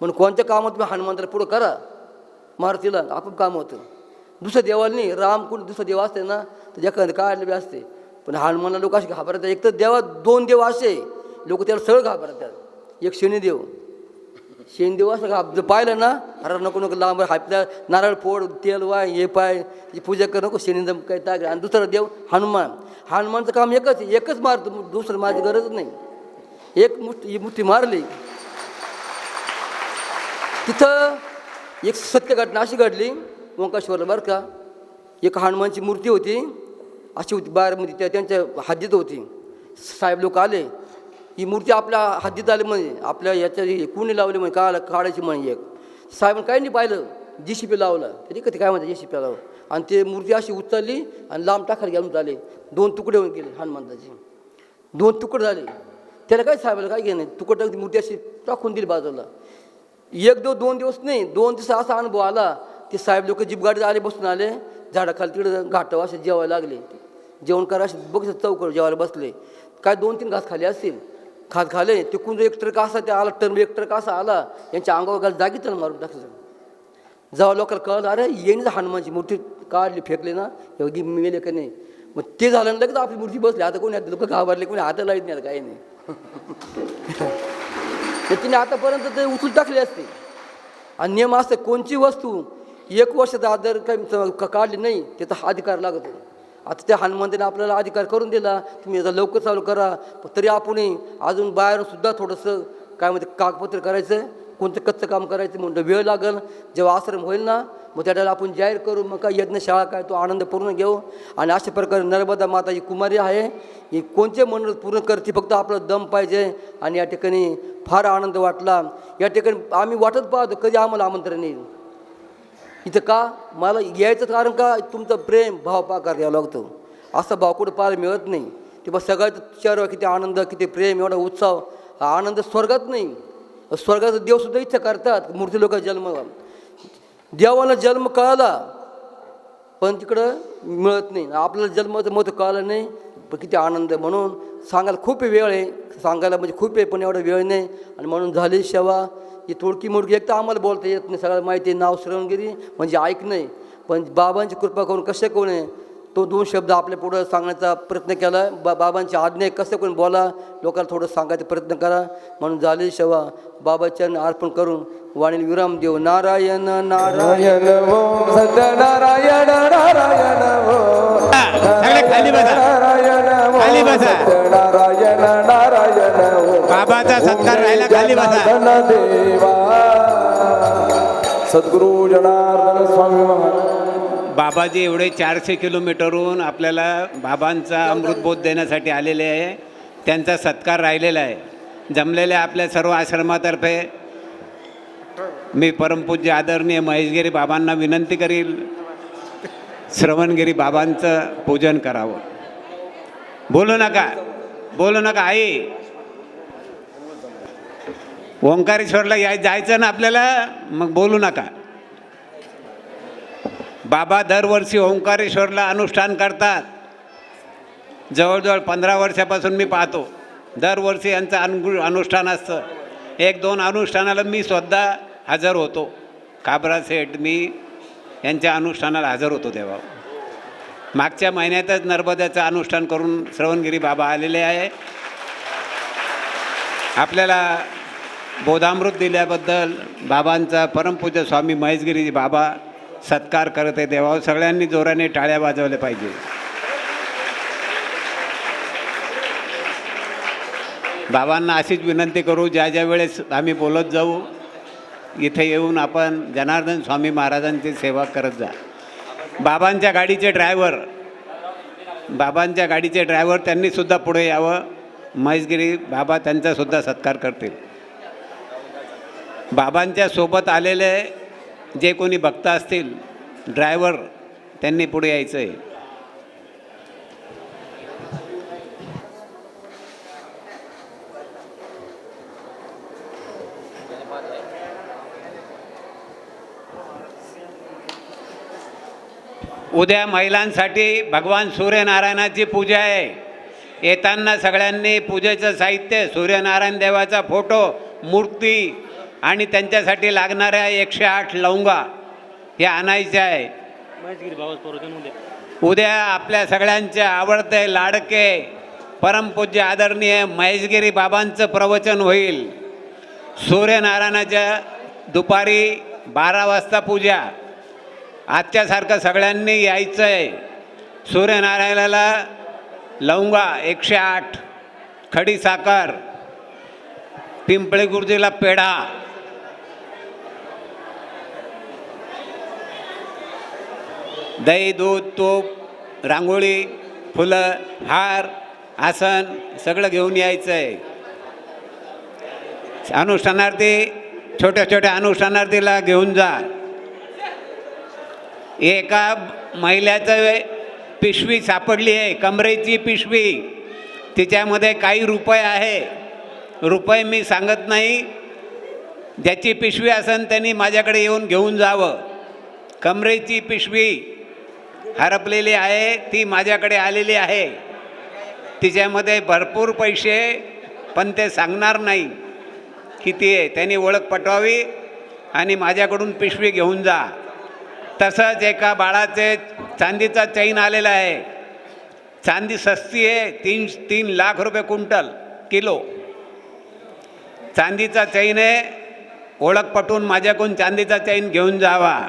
म्हणून कोणत्या कामात तुम्ही हनुमंताला पुढं करा, मारुतीला आपण काम होतं. दुसऱ्या देवाला नाही, राम कोणी दुसरं देव असते ना तर एखादं काढले बी असते, पण हनुमानला लोक असे घाबरतात. एक तर देवा 2 देव असे लोक त्याला सगळं घाबरतात. एक शनिदेव, शनिदेव असं जर पाहिलं ना, अरे नको नको लांब, आपल्या नारळ फोड, तेल वाय, हे पाय, पूजा कर नको, शनिदेव काही टाक. आणि दुसरा देव हनुमान, हनुमानचं काम एकच, एकच मारतो, दुसरं माझी गरज नाही. एक मुठ्ठी मारली. तिथं एक सत्य घटना अशी घडली ओंकारेश्वरला बरं का. एक हनुमानची मूर्ती होती, अशी होती बाहेरमध्ये, त्यांच्या हद्दीत होती. साहेब लोक आले, ही मूर्ती आपल्या हद्दीत आली म्हणजे आपल्या याच्या कुणी लावली म्हणजे काढायची म्हणजे. एक साहेबांनी काही नाही पाहिलं, JCB लावला, तरी कधी काय म्हणतात JCB लावलं, आणि ते मूर्ती अशी उचलली आणि लांब टाकायला घेऊन झाले. 2 तुकडे होऊन गेले हनुमंताचे, 2 तुकडे झाले. त्याला काय साहेबाला काय घेणं, तुकडे मूर्ती अशी टाकून दिली बाजूला. 2 दिवस नाही, 2 दिवस असा अनुभव आला. ते साहेब लोक जीप गाडीत आले, बसून आले झाडाखाली, तिकडे घाटावर असे जेवायला लागले. जेवण करा असे बघ चौकड जेवायला बसले. काय 2-3 घास खाली असतील, खाले ते कुंज 1 ट्रक असा ते आला, टर्म 1 ट्रक असा आला, यांच्या अंगावर जागीच मारून टाकलं. जेव्हा लोकांना कळलं, अरे येईन हनुमानची मूर्ती काढली, फेकली ना, एवढी मेले का नाही. मग ते झालं लगेच आपली मूर्ती बसली. आता कोणी लोक घाबरले, कोणी हात लावत नाही, आता काही नाही. तिने आतापर्यंत ते उचलून टाकले असते. आणि नियम असते, कोणची वस्तू 1 वर्षाचा आदर काही काढली नाही, त्याचा अधिकार लागतो. आता त्या हनुमंताने आपल्याला अधिकार करून दिला, तुम्ही याचा लवकर चालू करा. तरी आपण अजून बाहेरसुद्धा थोडंसं काय म्हणते कागदपत्र करायचं, कोणतं कच्चं काम करायचं म्हणून वेळ लागेल. जेव्हा आश्रम होईल ना, मग त्याला आपण जाहीर करू, मग काय यज्ञशाळा काय तो आनंद पूर्ण घेऊ. आणि अशा प्रकारे नर्मदा माता ही कुमारी आहे, ही कोणते मंडळ पूर्ण करते, फक्त आपला दम पाहिजे. आणि या ठिकाणी फार आनंद वाटला. या ठिकाणी आम्ही वाटत पाहतो कधी आम्हाला आमंत्रण येईल इथं. का मला यायचं कारण का, तुमचं प्रेम भाव पाकार द्यावा लागतो. असा भाव कुठं पाहायला मिळत नाही. ते बस सगळ्याचं चेहऱ्यावर किती आनंद, किती प्रेम, एवढा उत्साह. हा आनंद स्वर्गात नाही. स्वर्गाचा देवसुद्धा इच्छा करतात, मूर्ती लोक जन्म, देवाला जन्म कळाला पण तिकडं मिळत नाही. आपल्याला जन्माचं महत्त्व कळालं नाही, पण किती आनंद. म्हणून सांगायला खूप वेळ आहे, सांगायला म्हणजे खूप आहे, पण एवढा वेळ नाही. आणि म्हणून झाली सेवा ही तोडकी मोडकी. एक तर आम्हाला बोलता येत नाही, सगळ्याला माहिती आहे, नाव श्रवणगिरी म्हणजे ऐक नाही, पण बाबांची कृपा करून कसे कोण आहे तो 2 शब्द आपल्या पुढं सांगण्याचा प्रयत्न केला. बाबांची आज्ञा कसं कोण बोला, लोकांना थोडं सांगायचा प्रयत्न करा. म्हणून झाली सेवा बाबाच्यांनी अर्पण करून वाणीला विराम देऊ. नारायण नारायण ओम सत्यनारायण नारायण ओम खाली बसा, खाली बसा. सत्यनारायण नारायण ओम बाबाचा सत्कार राहिला, खाली बसा. देवा सद्गुरु जनार्दन स्वामी महाराज. बाबाजी एवढे 400 किलोमीटरहून आपल्याला बाबांचा अमृतबोध देण्यासाठी आलेले आहे. त्यांचा सत्कार राहिलेला आहे. जमलेल्या आपल्या सर्व आश्रमातर्फे मी परमपूज्य आदरणीय महेशगिरी बाबांना विनंती करील श्रवणगिरी बाबांचं पूजन करावं. बोलू नका आई. ओंकारेश्वरला जायचं ना आपल्याला, मग बोलू नका. बाबा दरवर्षी ओंकारेश्वरला अनुष्ठान करतात. जवळजवळ 15 वर्षापासून मी पाहतो दरवर्षी यांचं अनुष्ठान असतं. 1-2 अनुष्ठानाला मी स्वतः हजर होतो. काबरा सेठ मी यांच्या अनुष्ठानाला हजर होतो. तेव्हा मागच्या महिन्यातच नर्मद्याचं अनुष्ठान करून श्रवणगिरी बाबा आलेले आहे. आपल्याला बोधामृत दिल्याबद्दल बाबांचा परमपूज्य स्वामी महेशगिरी बाबा सत्कार करत आहे. देवा सगळ्यांनी जोराने टाळ्या वाजवल्या पाहिजे. बाबांना अशीच विनंती करू, ज्या वेळेस आम्ही बोलत जाऊ इथे येऊन आपण जनार्दन स्वामी महाराजांची सेवा करत जा. बाबांच्या गाडीचे ड्रायव्हर त्यांनीसुद्धा पुढे यावं. महेशगिरी बाबा त्यांचासुद्धा सत्कार करतील. बाबांच्या सोबत आलेले जे कोणी भक्त असतील ड्रायव्हर त्यांनी पुढे यायचं आहे. उद्या महिलांसाठी भगवान सूर्यनारायणाची पूजा आहे. येताना सगळ्यांनी पूजेचं साहित्य, सूर्यनारायण देवाचा फोटो, मूर्ती आणि त्यांच्यासाठी लागणाऱ्या 108 लवंगा हे आणायचे आहे. उद्या आपल्या सगळ्यांचे आवडते लाडके परमपूज्य आदरणीय महेशगिरी बाबांचं प्रवचन होईल. सूर्यनारायणाच्या दुपारी 12 वाजता पूजा. आजच्यासारखं सगळ्यांनी यायचं आहे. सूर्यनारायणाला लवंगा 108, खडी साखर, पिंपळे गुरुजीला पेढा, दही, दूध, तूप, रांगोळी, फुलं, हार, आसन सगळं घेऊन यायचं आहे. छोट्या अनुष्ठानार्थीला घेऊन जा. एका महिलेचं पिशवी सापडली आहे, कमरेची पिशवी. तिच्यामध्ये काही रुपये आहे. रुपये मी सांगत नाही. ज्याची पिशवी असेल त्यांनी माझ्याकडे येऊन घेऊन जावं. कमरेची पिशवी हरपलेली आहे, ती माझ्याकडे आलेली आहे. तिच्यामध्ये भरपूर पैसे, पण ते सांगणार नाही किती आहे. त्यांनी ओळख पटवावी आणि माझ्याकडून पिशवी घेऊन जा. तसंच एका बाळाचे चांदीचा चैन आलेला आहे. चांदी सस्ती आहे, 3 लाख रुपये किलो चांदीचा चैन आहे. ओळख पटवून माझ्याकडून चांदीचा चैन घेऊन जावा.